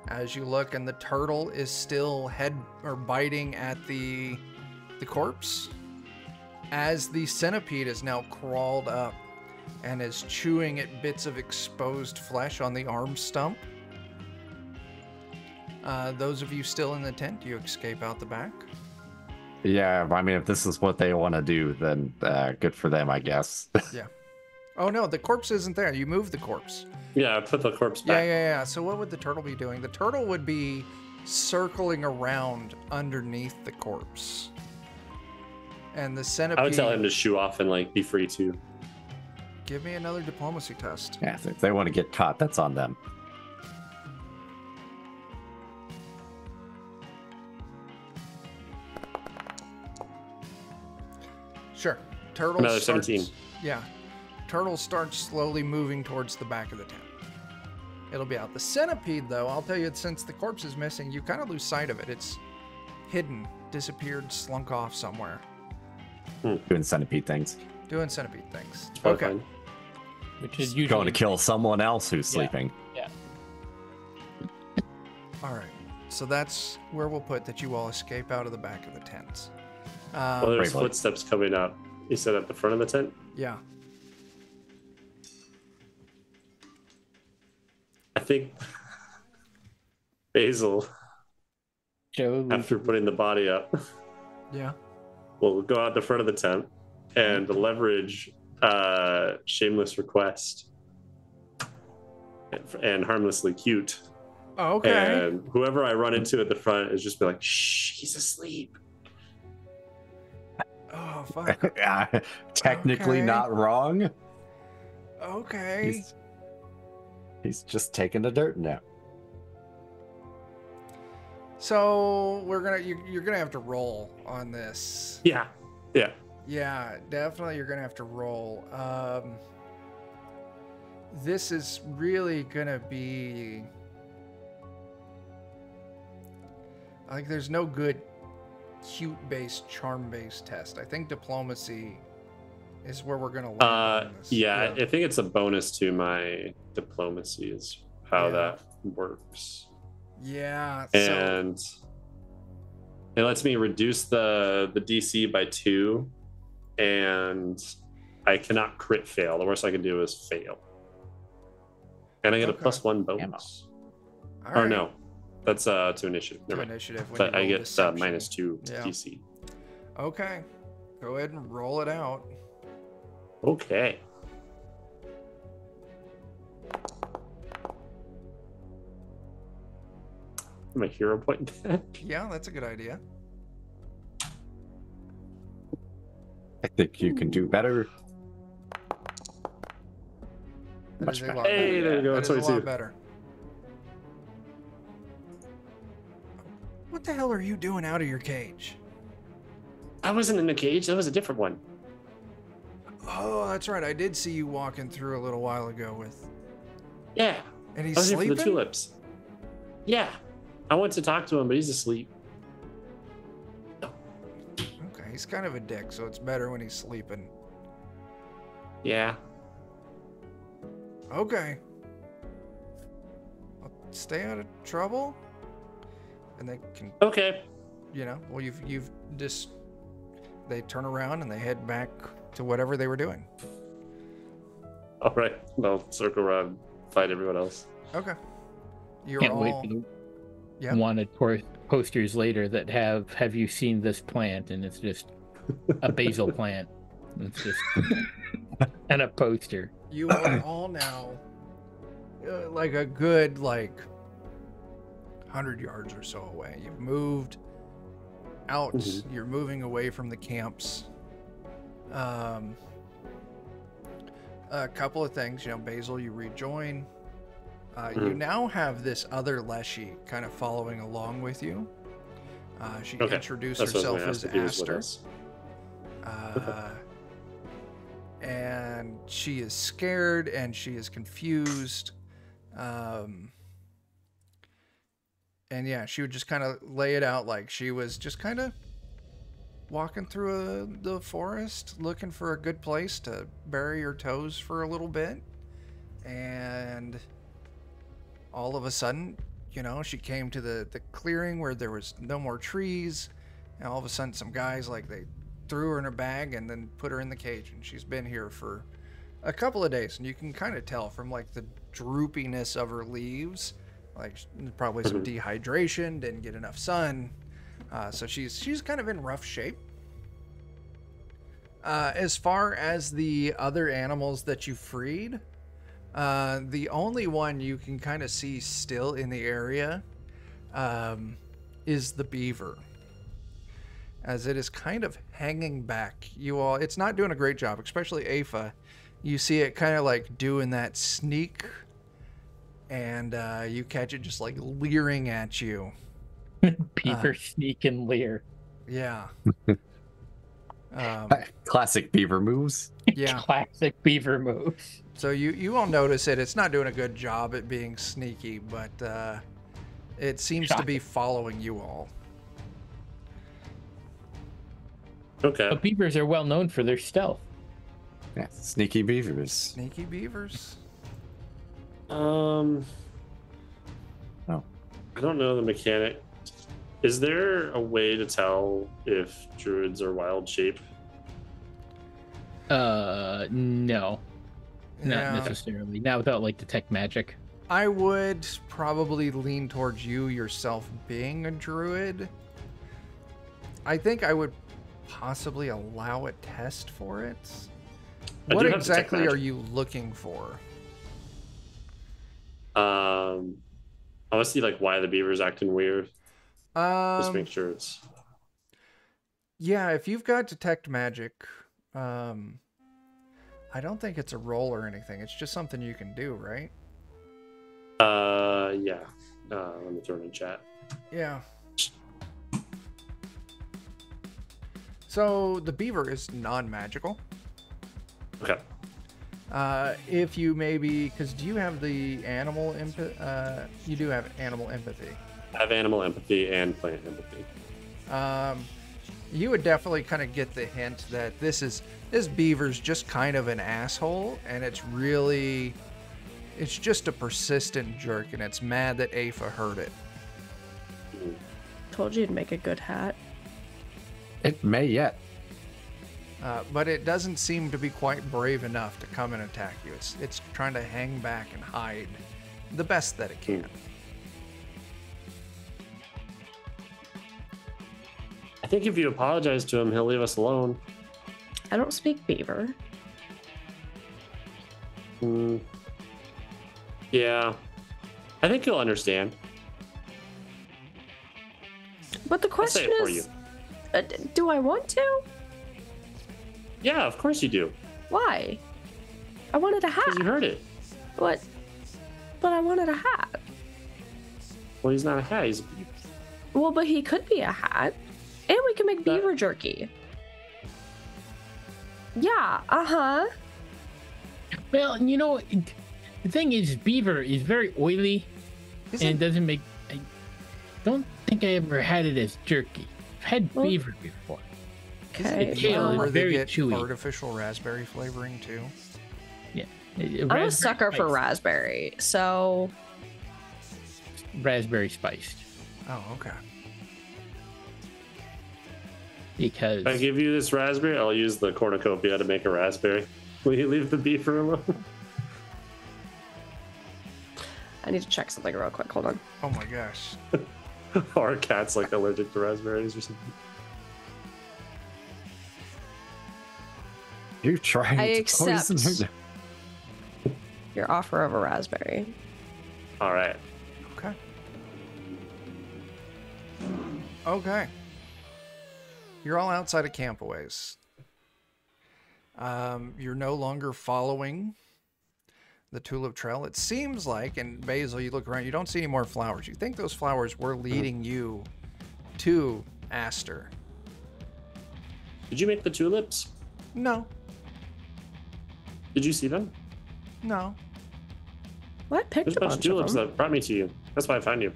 B: As you look, and the turtle is still biting at the corpse. As the centipede is now crawled up and is chewing at bits of exposed flesh on the arm stump. Those of you still in the tent, you escape out the back.
F: Yeah, I mean, if this is what they want to do, then good for them, I guess.
B: Oh no, the corpse isn't there. You moved the corpse.
G: Yeah, I put the corpse
B: Yeah,
G: back.
B: yeah. So what would the turtle be doing? The turtle would be circling around underneath the corpse. And the centipede...
G: I would tell him to shoo off and be free too.
B: Give me another diplomacy test.
F: Yeah, if they want to get caught, that's on them.
B: Sure. Turtle
G: Another
B: starts,
G: 17.
B: Yeah. Turtle starts slowly moving towards the back of the tent. It'll be out. The centipede, though, I'll tell you, since the corpse is missing, you kind of lose sight of it. It's hidden, disappeared, slunk off somewhere.
F: Doing centipede things.
B: Doing centipede things.
G: It's probably
B: Okay.
G: fine.
C: Which is
F: Going
C: usually
F: to kill someone else who's
C: Yeah.
F: sleeping.
B: All right. So that's where we'll put that you all escape out of the back of the tent.
G: Well, there's
F: Bravely.
G: footsteps coming up. You said at the front of the tent?
B: Yeah.
G: I think Basil,
C: Joe.
G: after putting the body up,
B: Yeah.
G: will go out the front of the tent and leverage shameless request and harmlessly cute.
B: Okay.
G: And whoever I run into at the front is just be like, "Shh, he's asleep."
B: Oh fuck.
F: Technically
B: Okay.
F: not wrong.
B: Okay.
F: He's just taking a dirt nap.
B: So you're gonna have to roll on this.
G: Yeah.
B: Yeah, definitely you're gonna have to roll. This is really gonna be like there's no good cute based, charm based test. I think diplomacy is where we're gonna land on this.
G: Yeah, I think it's a bonus to my diplomacy is how that works.
B: Yeah.
G: And it lets me reduce the DC by 2, and I cannot crit fail. The worst I can do is fail. And I get a +1 bonus. Or no, that's to initiative.
B: To initiative. When
G: but
B: you
G: I
B: roll
G: get
B: deception.
G: -2 to DC.
B: Okay. Go ahead and roll it out.
G: Okay. My hero point back.
B: Yeah, that's a good idea.
F: I think you can do better.
B: That
F: Much
B: is a
F: better.
B: lot
G: Hey,
B: better.
G: there you go.
B: That is a
G: 22.
B: lot better. What the hell are you doing out of your cage?
G: I wasn't in the cage. That was a different one.
B: Oh, that's right. I did see you walking through a little while ago with.
G: Yeah.
B: And he's
G: I was here for
B: sleeping.
G: the tulips. Yeah. I went to talk to him, but he's asleep.
B: Okay, he's kind of a dick, so it's better when he's sleeping.
G: Yeah.
B: Okay. I'll stay out of trouble, and they can,
G: Okay.
B: well, you've just. They turn around and they head back to whatever they were doing.
G: All right. I'll circle around, fight everyone else.
B: Okay. You're
C: Can't
B: all.
C: wait for the
B: Yeah.
C: wanted posters later that have you seen this plant, and it's just a basil plant. It's just and a poster.
B: You are all now like a good 100 yards or so away. You've moved out.
G: Mm-hmm.
B: You're moving away from the camps. A couple of things, Basil, you rejoin. You now have this other Leshy kind of following along with you. She introduced
G: That's what I was
B: herself
G: gonna
B: as
G: ask if he was with
B: Aster.
G: us.
B: And she is scared and she is confused. And yeah, she would just kind of lay it out like she was just kind of walking through the forest looking for a good place to bury her toes for a little bit. And all of a sudden, she came to the clearing where there was no more trees. And all of a sudden, some guys, they threw her in a bag and then put her in the cage. And she's been here for a couple of days. And you can kind of tell from, the droopiness of her leaves. Probably some dehydration, didn't get enough sun. So she's kind of in rough shape. As far as the other animals that you freed, the only one you can kind of see still in the area is the beaver, as it is kind of hanging back. It's not doing a great job, especially Afa. You see it kind of doing that sneak, and you catch it just leering at you.
C: Beaver sneak and leer.
B: Yeah.
F: Classic beaver moves.
B: Yeah.
C: Classic beaver moves.
B: So you all notice it. It's not doing a good job at being sneaky, but it seems to be following you all.
G: Okay.
C: But beavers are well known for their stealth.
F: Yeah, sneaky beavers.
B: Sneaky beavers.
G: Oh. I don't know the mechanic. Is there a way to tell if druids are wild shape?
C: No. Not
B: Yeah.
C: necessarily. Not without detect magic.
B: I would probably lean towards you yourself being a druid. I think I would possibly allow a test for it.
G: I
B: What
G: do have detect
B: exactly are
G: magic.
B: you looking for?
G: I want to see like why the beaver's acting weird. Just make sure it's.
B: Yeah, if you've got detect magic, I don't think it's a roll or anything. It's just something you can do, right?
G: Yeah. Let me throw it in chat.
B: Yeah. So the beaver is non-magical.
G: Okay.
B: If you maybe, because do you have the animal empathy? You do have animal empathy.
G: I have animal empathy and plant empathy.
B: You would definitely kind of get the hint that this beaver's just kind of an asshole, and it's just a persistent jerk, and it's mad that Aoife heard it.
E: Told you it'd make a good hat.
F: It may yet.
B: But it doesn't seem to be quite brave enough to come and attack you. It's trying to hang back and hide the best that it can.
G: I think if you apologize to him, he'll leave us alone.
E: I don't speak beaver.
G: Yeah. I think he'll understand.
E: But the
G: I'll say
E: question
G: it for
E: is,
G: you.
E: Do I want to?
G: Yeah, of course you do.
E: Why? I wanted a
G: Because
E: hat.
G: you heard it.
E: What? But I wanted a hat.
G: Well, he's not a hat. He's a beaver.
E: Well, but he could be a hat. And we can make beaver jerky. Yeah, uh-huh.
C: Well, you know, the thing is, beaver is very oily and doesn't make. I don't think I ever had it as jerky. I've had beaver before.
E: Okay.
C: The tail
B: Where
C: is
B: they
C: very
B: get
C: chewy.
B: artificial raspberry flavoring too.
C: Yeah.
E: I'm a sucker for raspberry, so...
C: Raspberry spiced.
B: Oh, okay.
C: Because
G: If I give you this raspberry, I'll use the cornucopia to make a raspberry. Will you leave the beaver alone?
E: I need to check something real quick. Hold on.
B: Oh my gosh.
G: Our cat's like allergic to raspberries or something.
F: You're trying
E: I
F: to
E: accept
F: poison her.
E: your offer of a raspberry.
G: All right.
B: Okay. Okay. You're all outside of camp a ways. You're no longer following the tulip trail. It seems like, and Basil, you look around, you don't see any more flowers. You think those flowers were leading you to Aster.
G: Did you make the tulips?
B: No.
G: Did you see them?
B: No.
E: Well, I picked
G: There's
E: a
G: a bunch of
E: bunch
G: tulips
E: of them.
G: that brought me to you. That's why I found you.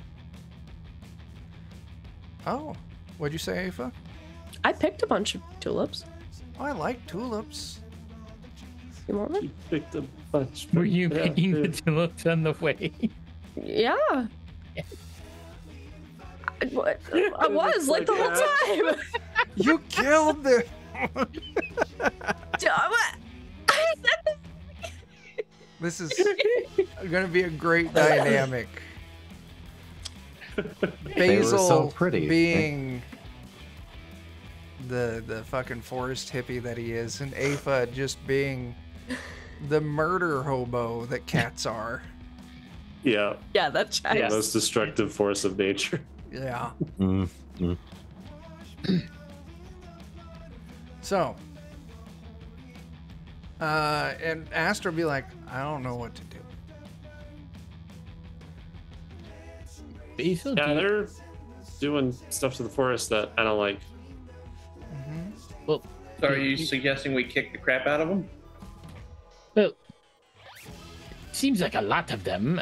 B: Oh. What'd you say, Aoife?
E: I picked a bunch of tulips.
B: Oh, I like tulips.
E: You want one?
G: You picked a bunch.
C: were you
G: Yeah,
C: picking the
G: dude.
C: tulips on the way?
E: Yeah. I was like the whole
G: that.
E: time.
B: You killed them. This is going to be a great dynamic.
F: They were
B: Basil
F: so pretty.
B: being the fucking forest hippie that he is, and Aoife just being the murder hobo that cats are.
G: Yeah.
E: Yeah, that checks.
G: The most destructive force of nature.
B: Yeah.
F: Mm, mm.
B: So, and Astra be like, I don't know what to do.
C: Basil,
G: Yeah,
C: do you-
G: they're doing stuff to the forest that I don't like.
C: well,
A: So are you suggesting we kick the crap out of them?
C: well, seems like a lot of them.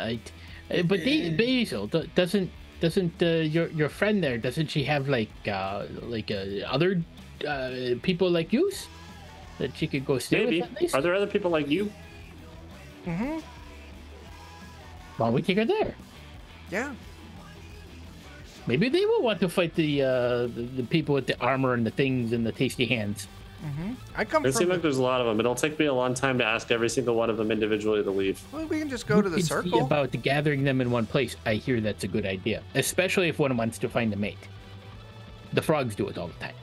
C: But Basil doesn't your friend there? Doesn't she have like other people like you that she could go stay
G: Maybe.
C: with at least?
G: Are there other people like you?
B: Mm-hmm.
C: Why don't we take her there?
B: Yeah.
C: Maybe they will want to fight the people with the armor and the things and the tasty hands.
B: Mm-hmm. I come
G: It
B: from.
G: seems like there's a lot of them. It'll take me a long time to ask every single one of them individually to leave.
B: Well, we can just go to the
C: It's
B: circle.
C: about gathering them in one place. I hear that's a good idea, especially if one wants to find a mate. The frogs do it all the time.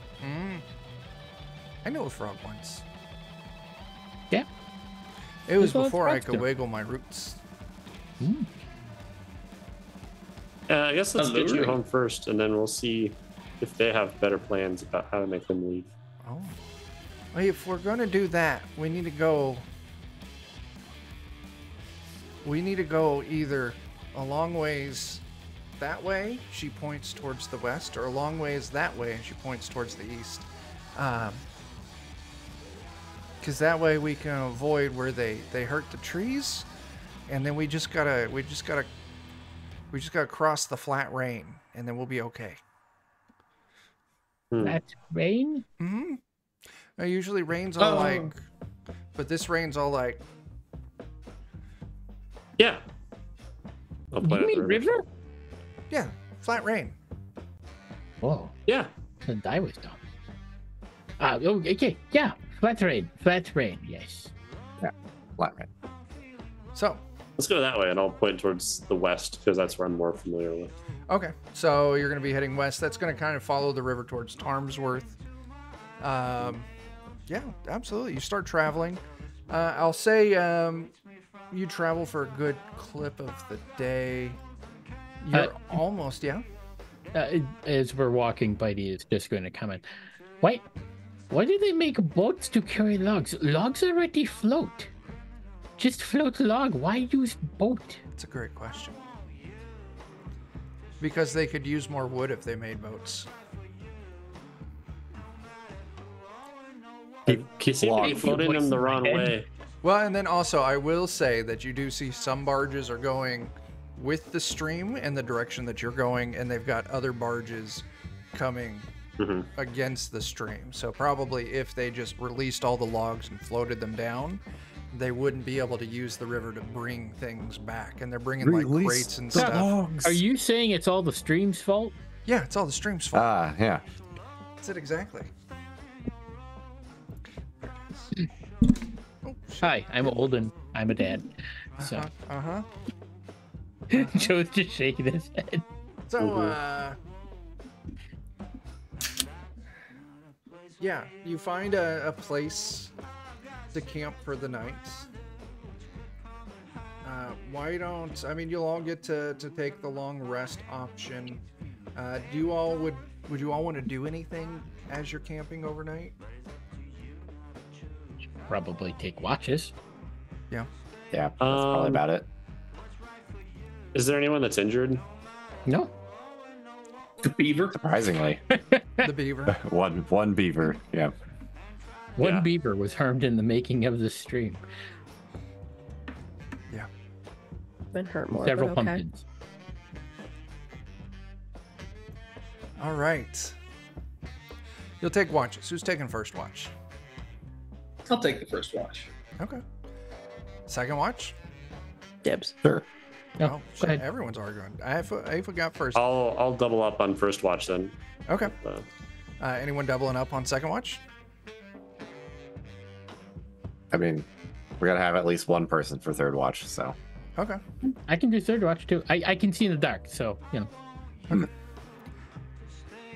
B: I know a frog once.
C: Yeah.
B: It was
C: That's all
B: before I
C: frogs
B: could
C: do.
B: wiggle my roots.
G: I guess let's get you
A: Alluring.
G: home first, and then we'll see if they have better plans about how to make them leave.
B: Oh. Well, if we're gonna do that, we need to go. We need to go either a long ways that way, she points towards the west, or a long ways that way, and she points towards the east. Because that way we can avoid where they hurt the trees, and then we just gotta cross the flat rain, and then we'll be okay.
C: That's rain?
B: Mm-hmm. Usually rain's all like, but this rain's all like.
G: Yeah. I'll
C: You
G: play it
C: mean
G: through.
C: river?
B: Yeah, flat rain.
C: Whoa.
G: Yeah.
C: And I was dumb. Okay, yeah. Flat rain, yes.
F: Flat rain.
B: So,
G: Let's go that way, and I'll point towards the west because that's where I'm more familiar with.
B: okay, so you're going to be heading west. That's going to kind of follow the river towards Tarmsworth. Yeah, absolutely. You start traveling. I'll say you travel for a good clip of the day. You're almost, yeah?
C: As we're walking, Bitey is just going to comment. Why do they make boats to carry logs? Logs already float. Just float log. Why use boat?
B: That's a great question. Because they could use more wood if they made boats.
G: You seem to be floating them the wrong way.
B: Well, and then also, I will say that you do see some barges are going with the stream in the direction that you're going, and they've got other barges coming against the stream. So probably if they just released all the logs and floated them down, they wouldn't be able to use the river to bring things back. And they're bringing like crates and stuff.
C: Are you saying it's all the stream's fault?
B: Yeah, it's all the stream's fault.
F: Yeah.
B: That's it exactly. Oh, shit.
C: Hi, I'm old and I'm a dad. So Joe's just shaking his head.
B: So, yeah, you find a place to camp for the night. I mean, you'll all get to take the long rest option. Would you all want to do anything as you're camping overnight?
C: Probably take watches.
B: Yeah.
F: Yeah, that's probably about it.
G: Is there anyone that's injured?
C: No.
A: The beaver.
F: Surprisingly.
B: The beaver.
F: one beaver. Yeah.
C: One
G: Yeah.
C: beaver was harmed in the making of the stream.
B: Yeah.
E: Been hurt more.
C: Several
E: but okay.
C: pumpkins.
B: All right. You'll take watches. Who's taking first watch?
A: I'll take the first watch.
B: Okay. Second watch?
E: Dibs.
F: Sure.
C: No,
B: Oh,
C: go
B: shit,
C: ahead.
B: everyone's arguing. Afa got first.
G: I'll double up on first watch then.
B: Okay.
G: Uh,
B: Anyone doubling up on second watch?
F: I mean, we gotta have at least one person for third watch, so.
B: Okay.
C: I can do third watch too. I can see in the dark, so you know.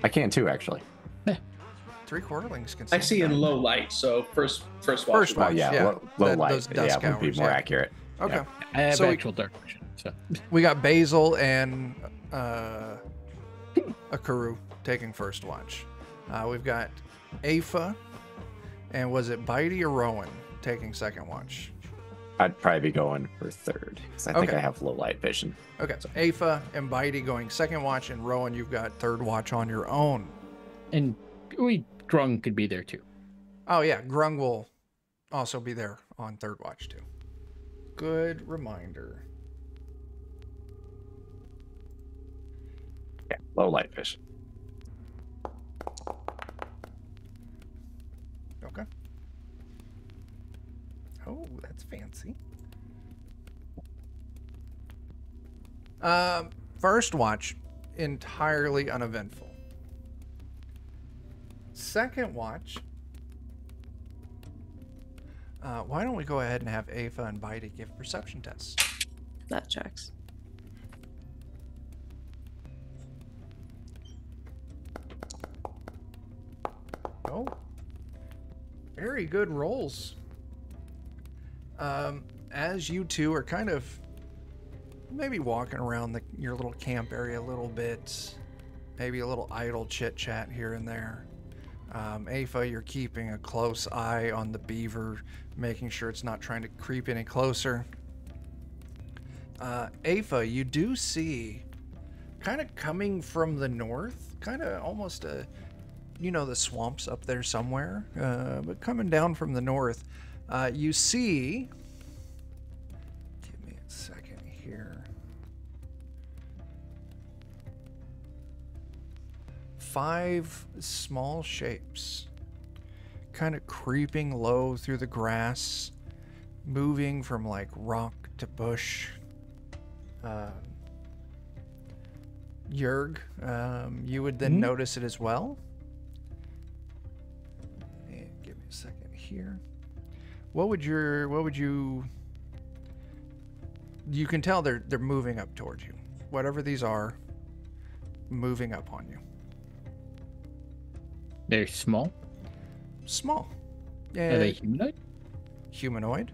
F: I can too, actually.
B: 3 quarterlings can
A: I see in low light, so first watch.
B: First watch.
F: Yeah,
B: yeah.
F: low
B: That-
F: light.
B: those dusk
F: would be
B: hours,
F: more
B: yeah.
F: accurate.
B: Okay.
F: Yeah.
C: I have
B: So we-
C: actual dark vision. So
B: We got Basil and Akuru taking first watch. We've got Afa and was it Bitey or Rowan taking second watch?
F: I'd probably be going for third, because I think
B: Okay.
F: I have low light vision.
B: Okay, so Afa and Bitey going second watch, and Rowan, you've got third watch on your own.
C: and Grung could be there too.
B: Oh yeah, Grung will also be there on third watch too. Good reminder.
F: Yeah, low light vision.
B: Okay. Oh, that's fancy. First watch, entirely uneventful. Second watch, why don't we go ahead and have Afa and Bitey give perception tests?
E: That checks.
B: Oh, very good rolls. As you two are kind of maybe walking around your little camp area a little bit. Maybe a little idle chit-chat here and there. Afa, you're keeping a close eye on the beaver, making sure it's not trying to creep any closer. Afa, you do see, kind of coming from the north, kind of almost the swamps up there somewhere, but coming down from the north, you see, give me a second here, 5 small shapes, kind of creeping low through the grass, moving from like rock to bush. Yerg, you would then notice it as well. And give me a second here. What would you can tell they're moving up towards you. Whatever these are, moving up on you.
C: They're small.
B: Small.
C: Are they humanoid?
B: Humanoid.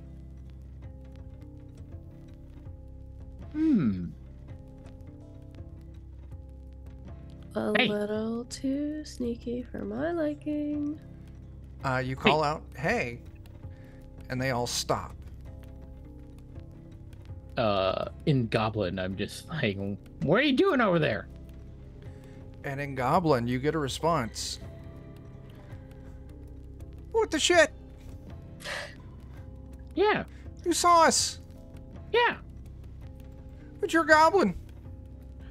E: A
C: Hey.
E: little too sneaky for my liking.
B: You call out, "Hey," and they all stop.
C: In Goblin, I'm just like, what are you doing over there?
B: And in Goblin, you get a response. What the shit?
C: Yeah,
B: You saw us.
C: yeah,
B: But you're Goblin.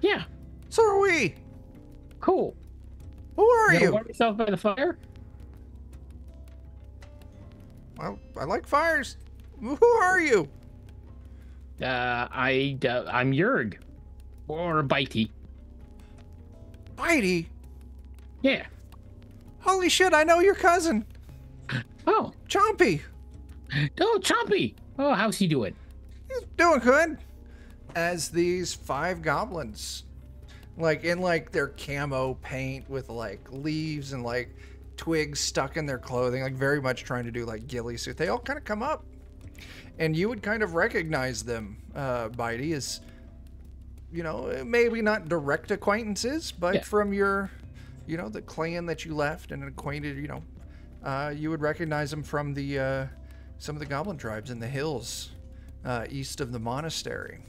C: yeah.
B: So are we.
C: Cool.
B: Who are
C: Gonna
B: you?
C: warm yourself by the fire?
B: Well, I like fires. Who are you?
C: I'm Yerg. Or Bitey.
B: Bitey.
C: Yeah.
B: Holy shit, I know your cousin.
C: Oh,
B: Chompy.
C: oh, Chompy. Oh, how's he doing?
B: He's doing good. As these 5 goblins, like in like their camo paint with like leaves and like twigs stuck in their clothing, like very much trying to do like ghillie suit. They all kind of come up, and you would kind of recognize them, Bitey, as maybe not direct acquaintances, but from your, the clan that you left and acquainted, you would recognize them from the some of the goblin tribes in the hills east of the monastery.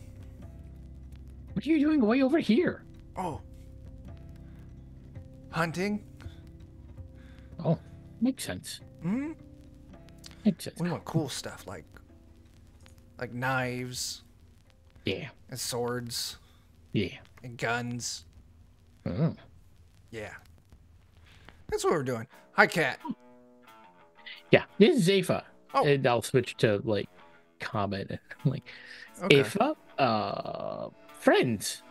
C: What are you doing way over here?
B: Oh, hunting.
C: Oh, makes sense.
B: Hmm.
C: Makes sense.
B: We want cool stuff like knives
C: Yeah,
B: and swords
C: yeah.
B: and guns.
C: Oh.
B: Yeah, that's what we're doing. Hi, Cat.
C: Yeah, this is Afa.
B: Oh.
C: And I'll switch to like comment. Like,
B: Okay.
C: Afa, friends,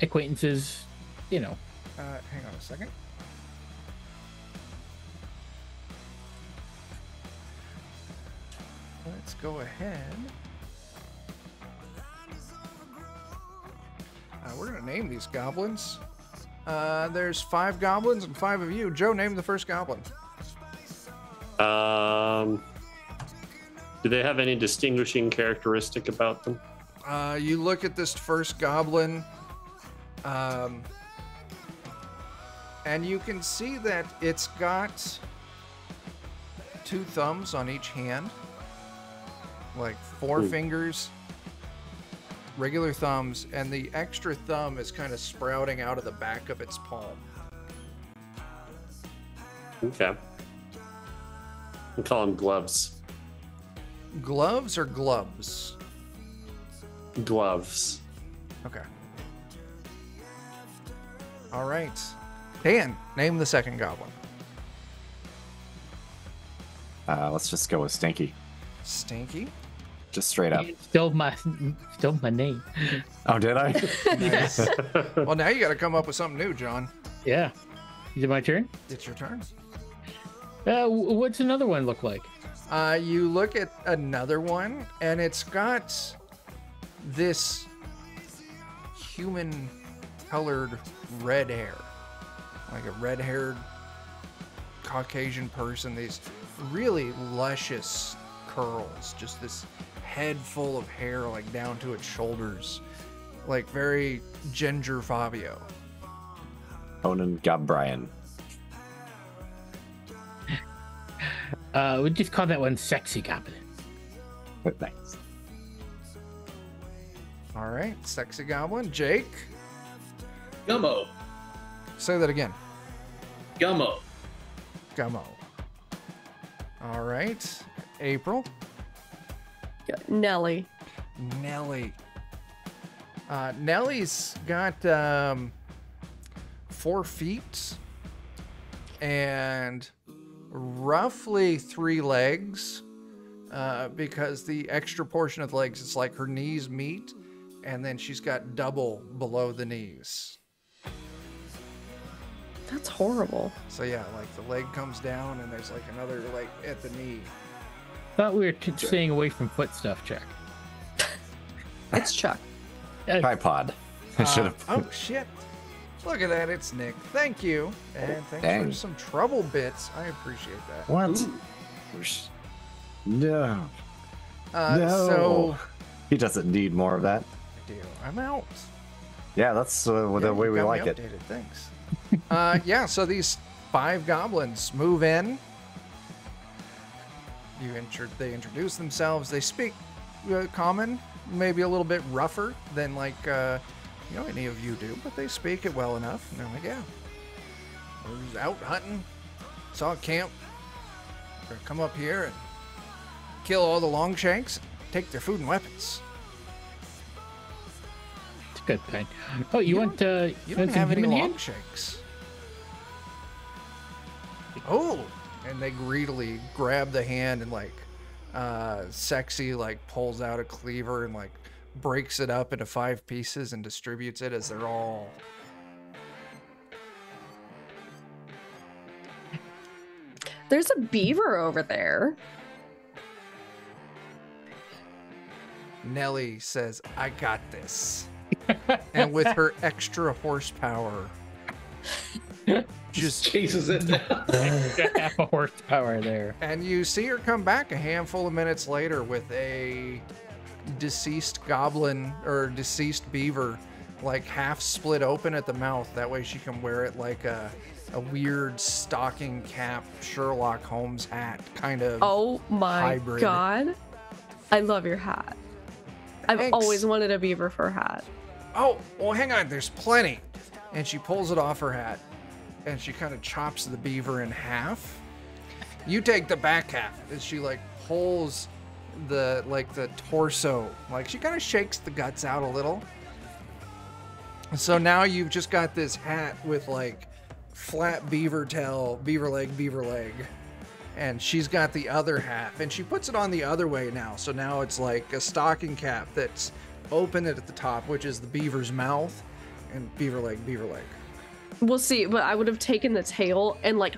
C: acquaintances,
B: Hang on a second. Let's go ahead. We're gonna name these goblins. There's 5 goblins and 5 of you. Joe, name the first goblin.
G: Do they have any distinguishing characteristic about them?
B: You look at this first goblin, and you can see that it's got 2 thumbs on each hand, like 4 fingers, regular thumbs, and the extra thumb is kind of sprouting out of the back of its palm.
G: Okay. We call them gloves.
B: Gloves or glubs?
G: Gloves.
B: Okay. All right. Dan, name the second goblin.
F: Let's just go with Stinky.
B: Stinky.
F: Just straight up.
C: Still my name.
F: Oh, did I?
B: Nice. Well, now you got to come up with something new, John.
C: Yeah. Is it my turn?
B: It's your turn.
C: What's another one look like?
B: You look at another one, and it's got this human-colored red hair, like a red-haired Caucasian person. These really luscious curls, just this head full of hair, like down to its shoulders. like very Ginger Fabio.
F: Conan got Brian.
C: We just call that one Sexy Goblin.
F: Thanks.
B: All right, Sexy Goblin. Jake,
A: Gummo.
B: say that again.
A: Gummo.
B: Gummo. All right, April.
E: Nelly.
B: Nelly. Nelly's got 4 feet and roughly 3 legs, because the extra portion of the legs is like her knees meet, and then she's got double below the knees.
E: That's horrible.
B: So yeah, like the leg comes down and there's like another like at the knee.
C: Thought we were staying away from foot stuff, Chuck.
E: It's Chuck.
F: Tripod. I should have.
B: Oh shit. Look at that, it's Nick. Thank you. And thanks
F: Dang.
B: for some trouble bits. I appreciate that.
F: What? No. No.
B: So
F: He doesn't need more of that.
B: I do. I'm out.
F: Yeah, that's the
B: Yeah,
F: way
B: you
F: we
B: got
F: like
B: me
F: it.
B: updated. Thanks. Yeah, so these 5 goblins move in. They introduce themselves. They speak common, maybe a little bit rougher than like any of you do, but they speak it well enough. And they're like, yeah, we're just out hunting. Saw a camp. We're gonna come up here and kill all the Longshanks, take their food and weapons.
C: It's a good thing. Oh, you want
B: You don't
C: want some
B: have any
C: human hand?
B: Longshanks. Oh, and they greedily grab the hand and like Sexy like pulls out a cleaver and like breaks it up into 5 pieces and distributes it as they're all.
E: There's a beaver over there.
B: Nelly says, "I got this," and with her extra horsepower, just
A: Chases it down.
C: Got half a horsepower there.
B: and you see her come back a handful of minutes later with a deceased goblin or deceased beaver, like half split open at the mouth. That way she can wear it like a weird stocking cap Sherlock Holmes hat kind of.
E: Oh my
B: hybrid.
E: god. I love your hat. I've
B: Thanks.
E: always wanted a beaver fur hat.
B: Oh, well, hang on, there's plenty. And she pulls it off her hat and she kind of chops the beaver in half. You take the back half as she like pulls the torso, like she kind of shakes the guts out a little. So now you've just got this hat with like flat beaver tail, beaver leg, and she's got the other half, and she puts it on the other way now. So now it's like a stocking cap that's open at the top, which is the beaver's mouth, and beaver leg.
E: We'll see, but I would have taken the tail and like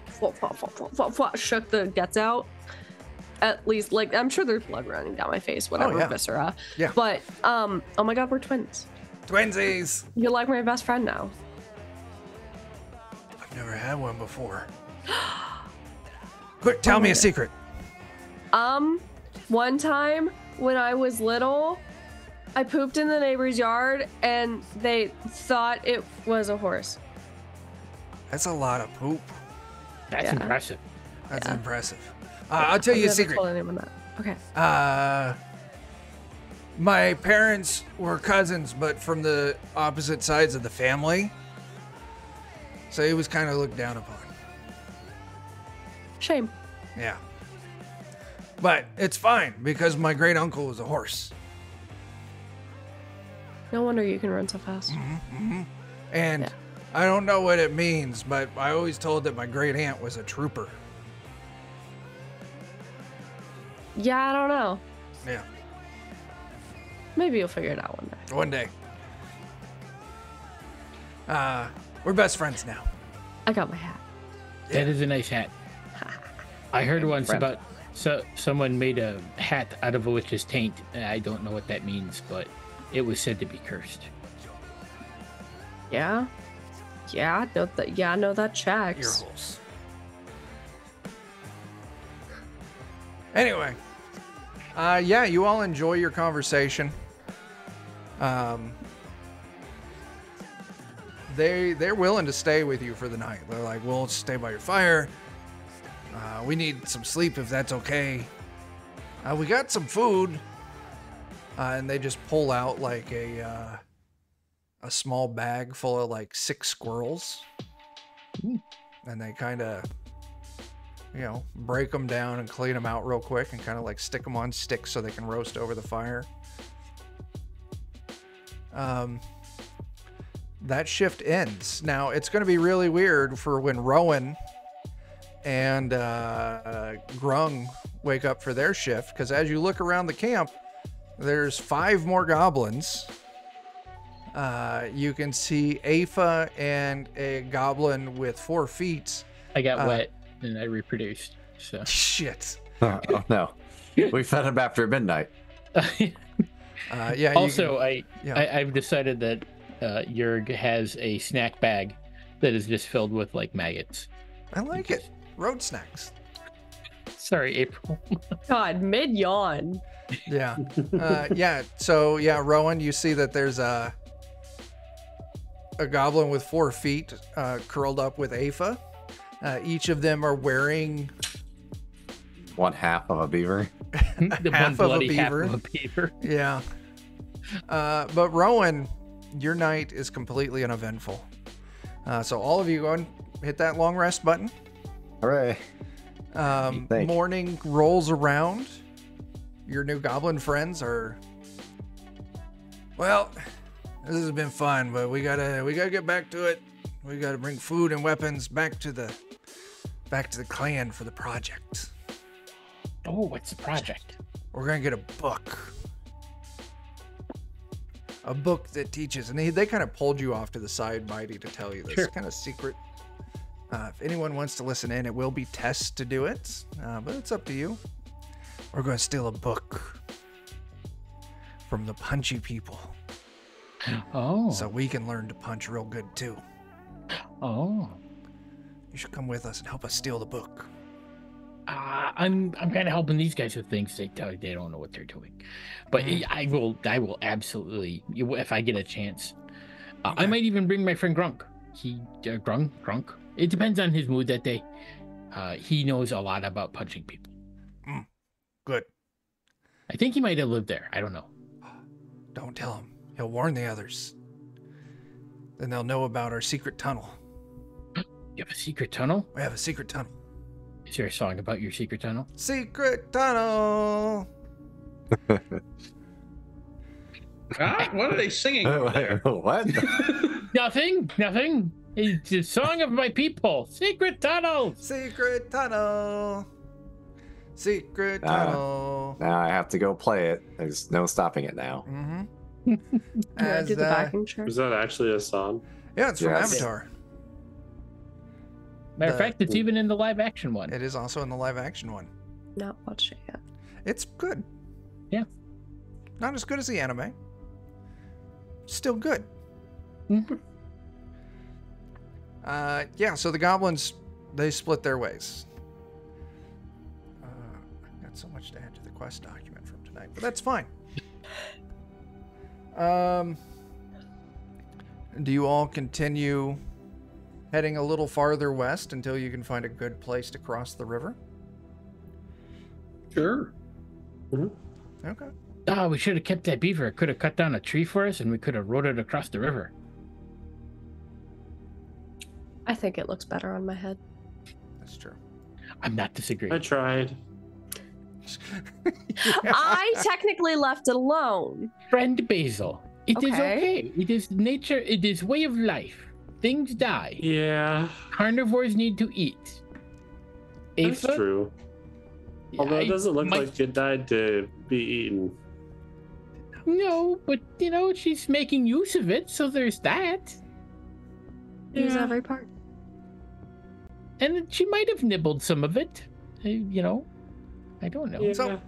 E: shook the guts out. At least, like, I'm sure there's blood running down my face, whatever,
B: yeah.
E: viscera.
B: Yeah.
E: But, oh my god, we're twins.
B: Twinsies!
E: You're like my best friend now.
B: I've never had one before. Quick, tell me a secret.
E: One time when I was little, I pooped in the neighbor's yard and they thought it was a horse.
B: That's a lot of poop.
C: That's
E: Yeah.
C: impressive.
B: That's impressive. I'll tell
E: I've
B: you a
E: never
B: secret.
E: told anyone that. Okay.
B: My parents were cousins, but from the opposite sides of the family. So he was kind of looked down upon.
E: Shame.
B: Yeah. But it's fine because my great uncle was a horse.
E: No wonder you can run so fast.
B: And
E: Yeah.
B: I don't know what it means, but I always told that my great aunt was a trooper.
E: Yeah, I don't know.
B: Yeah.
E: Maybe you'll figure it out one day.
B: One day. We're best friends now.
E: I got my hat.
C: That is a nice hat. I heard once
E: Forever.
C: about someone made a hat out of a witch's taint. I don't know what that means, but it was said to be cursed.
E: Yeah. Yeah, no, that
B: Ear
E: checks.
B: holes. Anyway. Yeah, you all enjoy your conversation. they're willing to stay with you for the night. They're like, we'll stay by your fire. We need some sleep if that's okay. We got some food. And they just pull out like a small bag full of like 6 squirrels. And they kind of, break them down and clean them out real quick and kind of like stick them on sticks so they can roast over the fire. That shift ends. Now, it's going to be really weird for when Rowan and Grung wake up for their shift, because as you look around the camp, there's 5 more goblins. You can see Aoife and a goblin with 4 feet.
C: I got wet and I reproduced. So
B: shit.
F: Oh no, we fed him after midnight.
B: Yeah.
C: Also, I've decided that Jurg has a snack bag that is just filled with like maggots.
B: I like it. Road snacks.
C: Sorry, April.
E: God, mid yawn.
B: Yeah. Yeah. So yeah, Rowan, you see that there's a goblin with 4 feet curled up with Aoife. Each of them are wearing
F: 1/2 of a beaver.
B: half of a beaver.
C: Half of a beaver.
B: Yeah. But Rowan, your night is completely uneventful. So all of you go and hit that long rest button.
F: Hooray.
B: Morning rolls around. Your new goblin friends are, well, this has been fun, but we gotta get back to it. We gotta bring food and weapons back to the clan for the project.
C: Oh, what's the project?
B: We're gonna get a book that teaches, and they kind of pulled you off to the side, Mighty, to tell you this.
C: Sure.
B: Kind of secret. If anyone wants to listen in, it will be tests to do it, but it's up to you. We're going to steal a book from the punchy people.
C: Oh.
B: So we can learn to punch real good too.
C: Oh.
B: You should come with us and help us steal the book.
C: I'm kind of helping these guys with things they don't know what they're doing, but I will absolutely, if I get a chance.
B: Okay.
C: I might even bring my friend Grunk. Grunk. It depends on his mood that day. He knows a lot about punching people.
B: Good.
C: I think he might have lived there. I don't know.
B: Don't tell him. He'll warn the others. Then they'll know about our secret tunnel.
C: You have a secret tunnel?
B: We have a secret tunnel.
C: Is there a song about your secret tunnel?
B: Secret tunnel.
A: What are they singing over there?
F: What?
C: Nothing. It's the song of my people. Secret tunnel.
B: Secret tunnel. Secret tunnel.
F: Now I have to go play it. There's no stopping it now.
B: Mm-hmm.
E: Can I do the backing track?
G: Is that actually a song?
B: Yeah, it's from
F: Yes.
B: Avatar.
C: Matter of fact, it's even in the live action one.
B: It is also in the live action one.
E: Not watched it yet.
B: It's good.
C: Yeah.
B: Not as good as the anime. Still good.
C: Mhm.
B: Yeah, so the goblins, they split their ways. I've got so much to add to the quest document from tonight, but that's fine. Do you all continue heading a little farther west until you can find a good place to cross the river?
A: Sure.
B: Okay.
C: Oh, we should have kept that beaver. It could have cut down a tree for us and we could have rode it across the river.
E: I think it looks better on my head.
B: That's true.
C: I'm not disagreeing.
G: I tried.
E: I technically left it alone.
C: Friend Basil, it is
E: Okay.
C: okay. It is nature. It is way of life. Things die.
G: Yeah,
C: Carnivores need to eat.
G: that's
C: Aoife,
G: true. Although it doesn't look like it died to be eaten.
C: No, but she's making use of it, so there's that.
E: Use
G: Yeah.
E: every part.
C: And she might have nibbled some of it. I don't know.
G: Yeah.
B: So,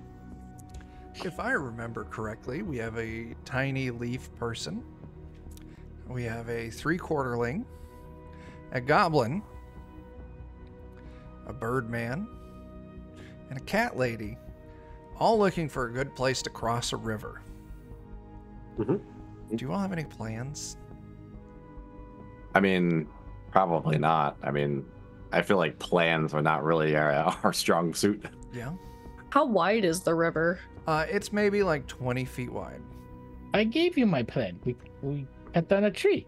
B: if I remember correctly, we have a tiny leaf person. We have a 3/4ling, a goblin, a bird man, and a cat lady, all looking for a good place to cross a river.
G: Mhm.
B: Do you all have any plans?
F: I mean, probably not. I mean, I feel like plans are not really our strong suit.
B: Yeah.
E: How wide is the river?
B: It's maybe like 20 feet wide.
C: I gave you my plan. We cut down a tree.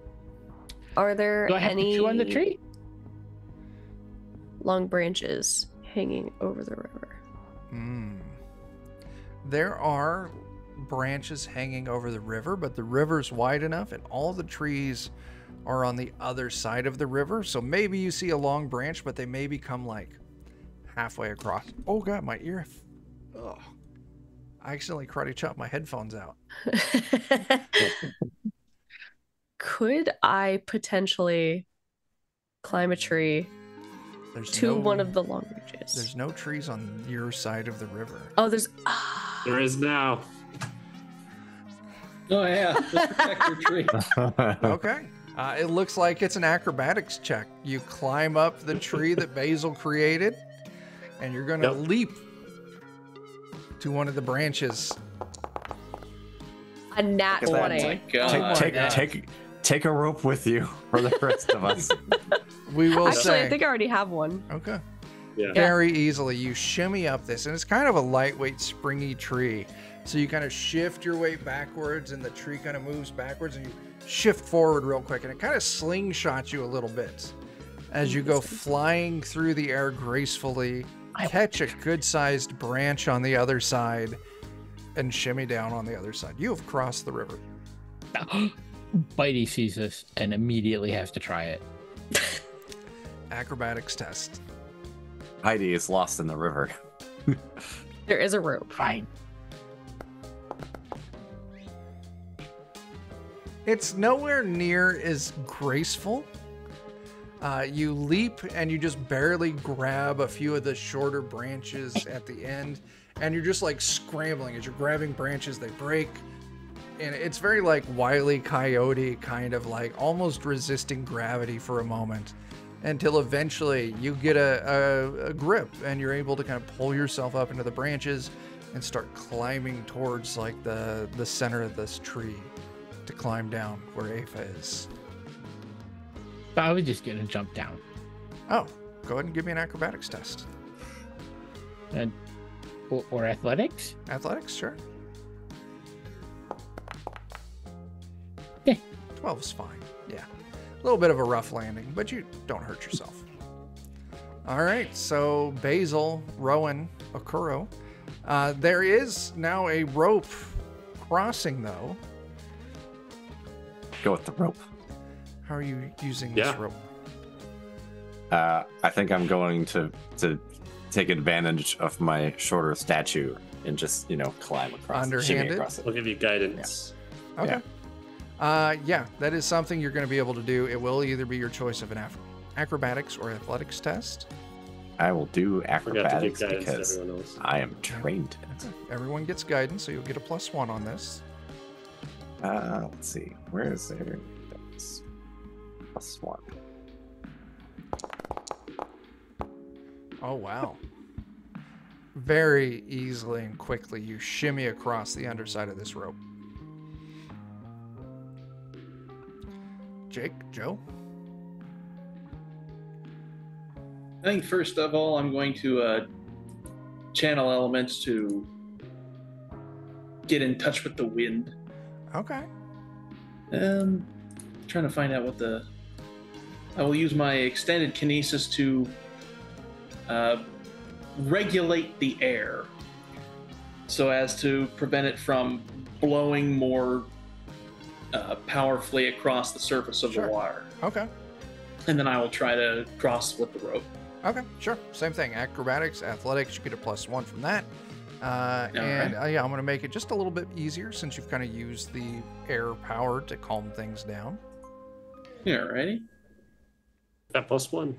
E: Are there
C: Do I have
E: any
C: to chew on the tree?
E: long branches hanging over the river?
B: There are branches hanging over the river, but the river's wide enough and all the trees are on the other side of the river. So maybe you see a long branch, but they maybe come like halfway across. Oh god, my ear. Ugh. I accidentally karate chopped my headphones out.
E: Could I potentially climb a tree to one of the long branches?
B: There's no trees on your side of the river.
E: Oh, there's.
G: There is now.
A: Oh yeah, just protect your tree.
B: Okay. It looks like it's an acrobatics check. You climb up the tree that Basil created, and you're going to leap to one of the branches.
E: A nat
F: Look at
E: 20.
A: Oh my god.
F: Take a rope with you for the rest of us.
B: We will
E: Actually,
B: say.
E: I think I already have one.
B: Okay.
G: Yeah.
B: Very easily, you shimmy up this, and it's kind of a lightweight, springy tree. So you kind of shift your weight backwards, and the tree kind of moves backwards, and you shift forward real quick, and it kind of slingshots you a little bit as you go flying through the air gracefully, catch a good-sized branch on the other side, and shimmy down on the other side. You have crossed the river.
C: Bitey sees this and immediately has to try it.
B: Acrobatics test.
F: Heidi is lost in the river.
E: There is a rope.
C: Fine.
B: It's nowhere near as graceful. You leap and you just barely grab a few of the shorter branches at the end, and you're just like scrambling as you're grabbing branches. They break, and it's very like Wile E. Coyote, kind of like almost resisting gravity for a moment, until eventually you get a grip and you're able to kind of pull yourself up into the branches and start climbing towards like the center of this tree to climb down where Aoife is.
C: I was just gonna jump down.
B: Oh, go ahead and give me an acrobatics test.
C: And or athletics?
B: Athletics, sure.
C: Yeah.
B: 12 is fine. Yeah. A little bit of a rough landing, but you don't hurt yourself. All right, so Basil, Rowan, Okuro. There is now a rope crossing, though.
F: Go with the rope.
B: How are you using this rope?
F: I think I'm going to take advantage of my shorter stature and just, climb across. Shimmy
B: Underhanded?
F: across it.
G: We'll give you guidance.
B: Okay. Yeah, that is something you're going to be able to do. It will either be your choice of an acrobatics or athletics test.
F: I will do
G: Forgot to give
F: acrobatics
G: guidance to
F: because
G: everyone else.
F: I am trained in it.
B: Everyone gets guidance, so you'll get a +1 on this.
F: Let's see. Where is there? +1.
B: Oh, wow. Very easily and quickly, you shimmy across the underside of this rope. Jake, Joe?
A: I think first of all, I'm going to channel elements to get in touch with the wind.
B: Okay.
A: Trying to find out what I will use my extended kinesis to regulate the air so as to prevent it from blowing more powerfully across the surface of the water.
B: Okay.
A: And then I will try to cross with the rope.
B: Okay, sure. Same thing. Acrobatics, athletics, you get a +1 from that. I'm going to make it just a little bit easier since you've kind of used the air power to calm things down.
A: Yeah, ready?
G: That +1.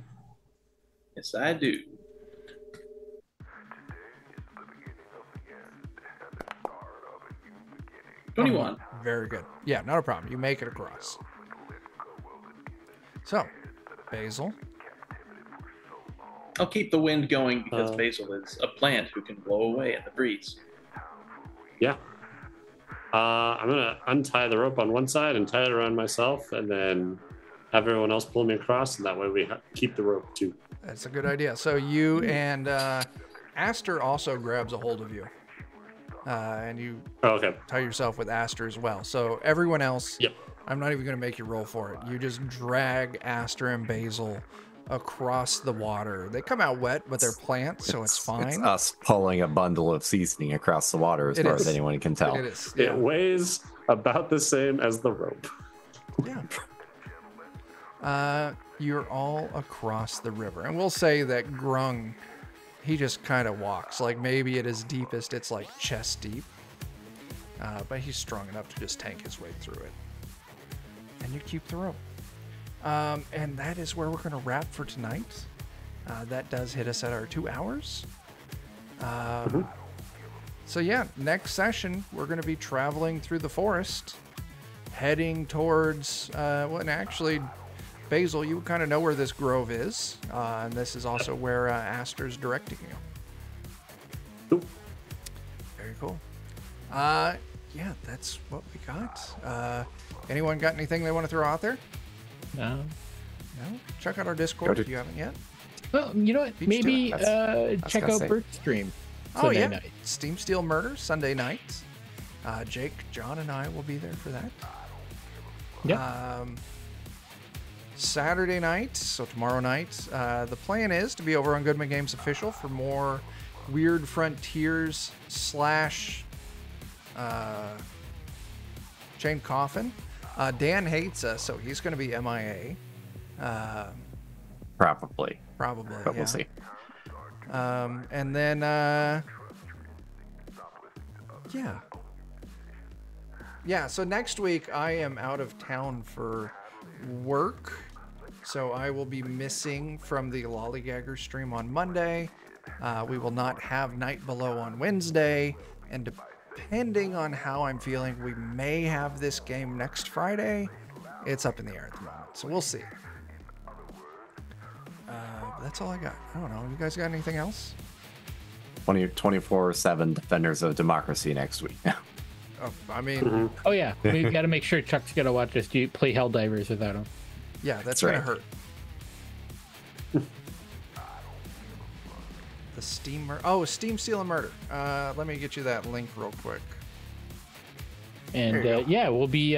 A: Yes, I do. $21.
B: Very good. Yeah, not a problem. You make it across. So, Basil.
A: I'll keep the wind going because Basil is a plant who can blow away in the breeze.
G: Yeah. I'm gonna untie the rope on one side and tie it around myself, and then have everyone else pull me across, and that way we keep the rope too.
B: That's a good idea. So you and Aster also grabs a hold of you. And you
G: Okay.
B: tie yourself with Aster as well. So everyone else,
G: Yep.
B: I'm not even going to make you roll for it. You just drag Aster and Basil across the water. They come out wet, but they're plants, so it's fine.
F: It's us pulling a bundle of seasoning across the water, as far as anyone can tell.
B: It is.
G: It weighs about the same as the rope.
B: Yeah. You're all across the river. And we'll say that Grung, he just kind of walks. Like maybe at his deepest, it's like chest deep. But he's strong enough to just tank his way through it. And you keep the rope. And that is where we're going to wrap for tonight. That does hit us at our 2 hours. So yeah, next session, we're going to be traveling through the forest, heading towards, well, actually, Basil, you kind of know where this grove is. And this is also where Aster's directing you.
G: Cool.
B: Very cool. Yeah, that's what we got. Anyone got anything they want to throw out there?
C: No.
B: No? Check out our Discord if you haven't yet.
C: Well, you know what?
B: Beach
C: Maybe
F: That's-
C: check
F: gonna
C: out
F: say.
C: Bert's stream.
B: Oh, yeah.
C: Night.
B: Steam Steel Murder, Sunday night. Jake, John, and I will be there for that.
C: Yeah.
B: Saturday night, so tomorrow night, the plan is to be over on Goodman Games Official for more Weird Frontiers / Chain Coffin. Dan hates us, so he's going to be MIA.
F: Probably.
B: Probably,
F: But
B: yeah.
F: we'll see.
B: And then, yeah. Yeah, so next week I am out of town for work. So I will be missing from the Lollygagger stream on Monday. We will not have Night Below on Wednesday. And depending on how I'm feeling, we may have this game next Friday. It's up in the air at the moment, so we'll see. That's all I got. I don't know. You guys got anything else?
F: 24/7 Defenders of Democracy next week.
B: Oh, I mean,
C: Oh yeah, we got to make sure Chuck's gonna watch us play Helldivers without him.
B: yeah, that's
F: That's
B: gonna
F: right.
B: hurt. The Steam Steam Steel and Murder. Let me get you that link real quick.
C: And
B: There you go.
C: yeah, we'll be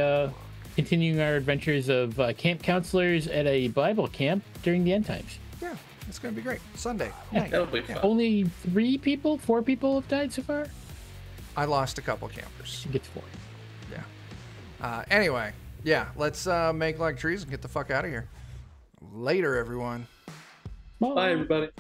C: continuing our adventures of camp counselors at a Bible camp during the end times.
B: Yeah, it's gonna be great. Sunday
C: Yeah.
B: night.
A: That'll be fun.
C: Only 4 people have died so far.
B: I lost a couple campers.
C: It gets 4.
B: Yeah. Anyway, yeah, let's make like trees and get the fuck out of here. Later, everyone.
A: Bye, everybody.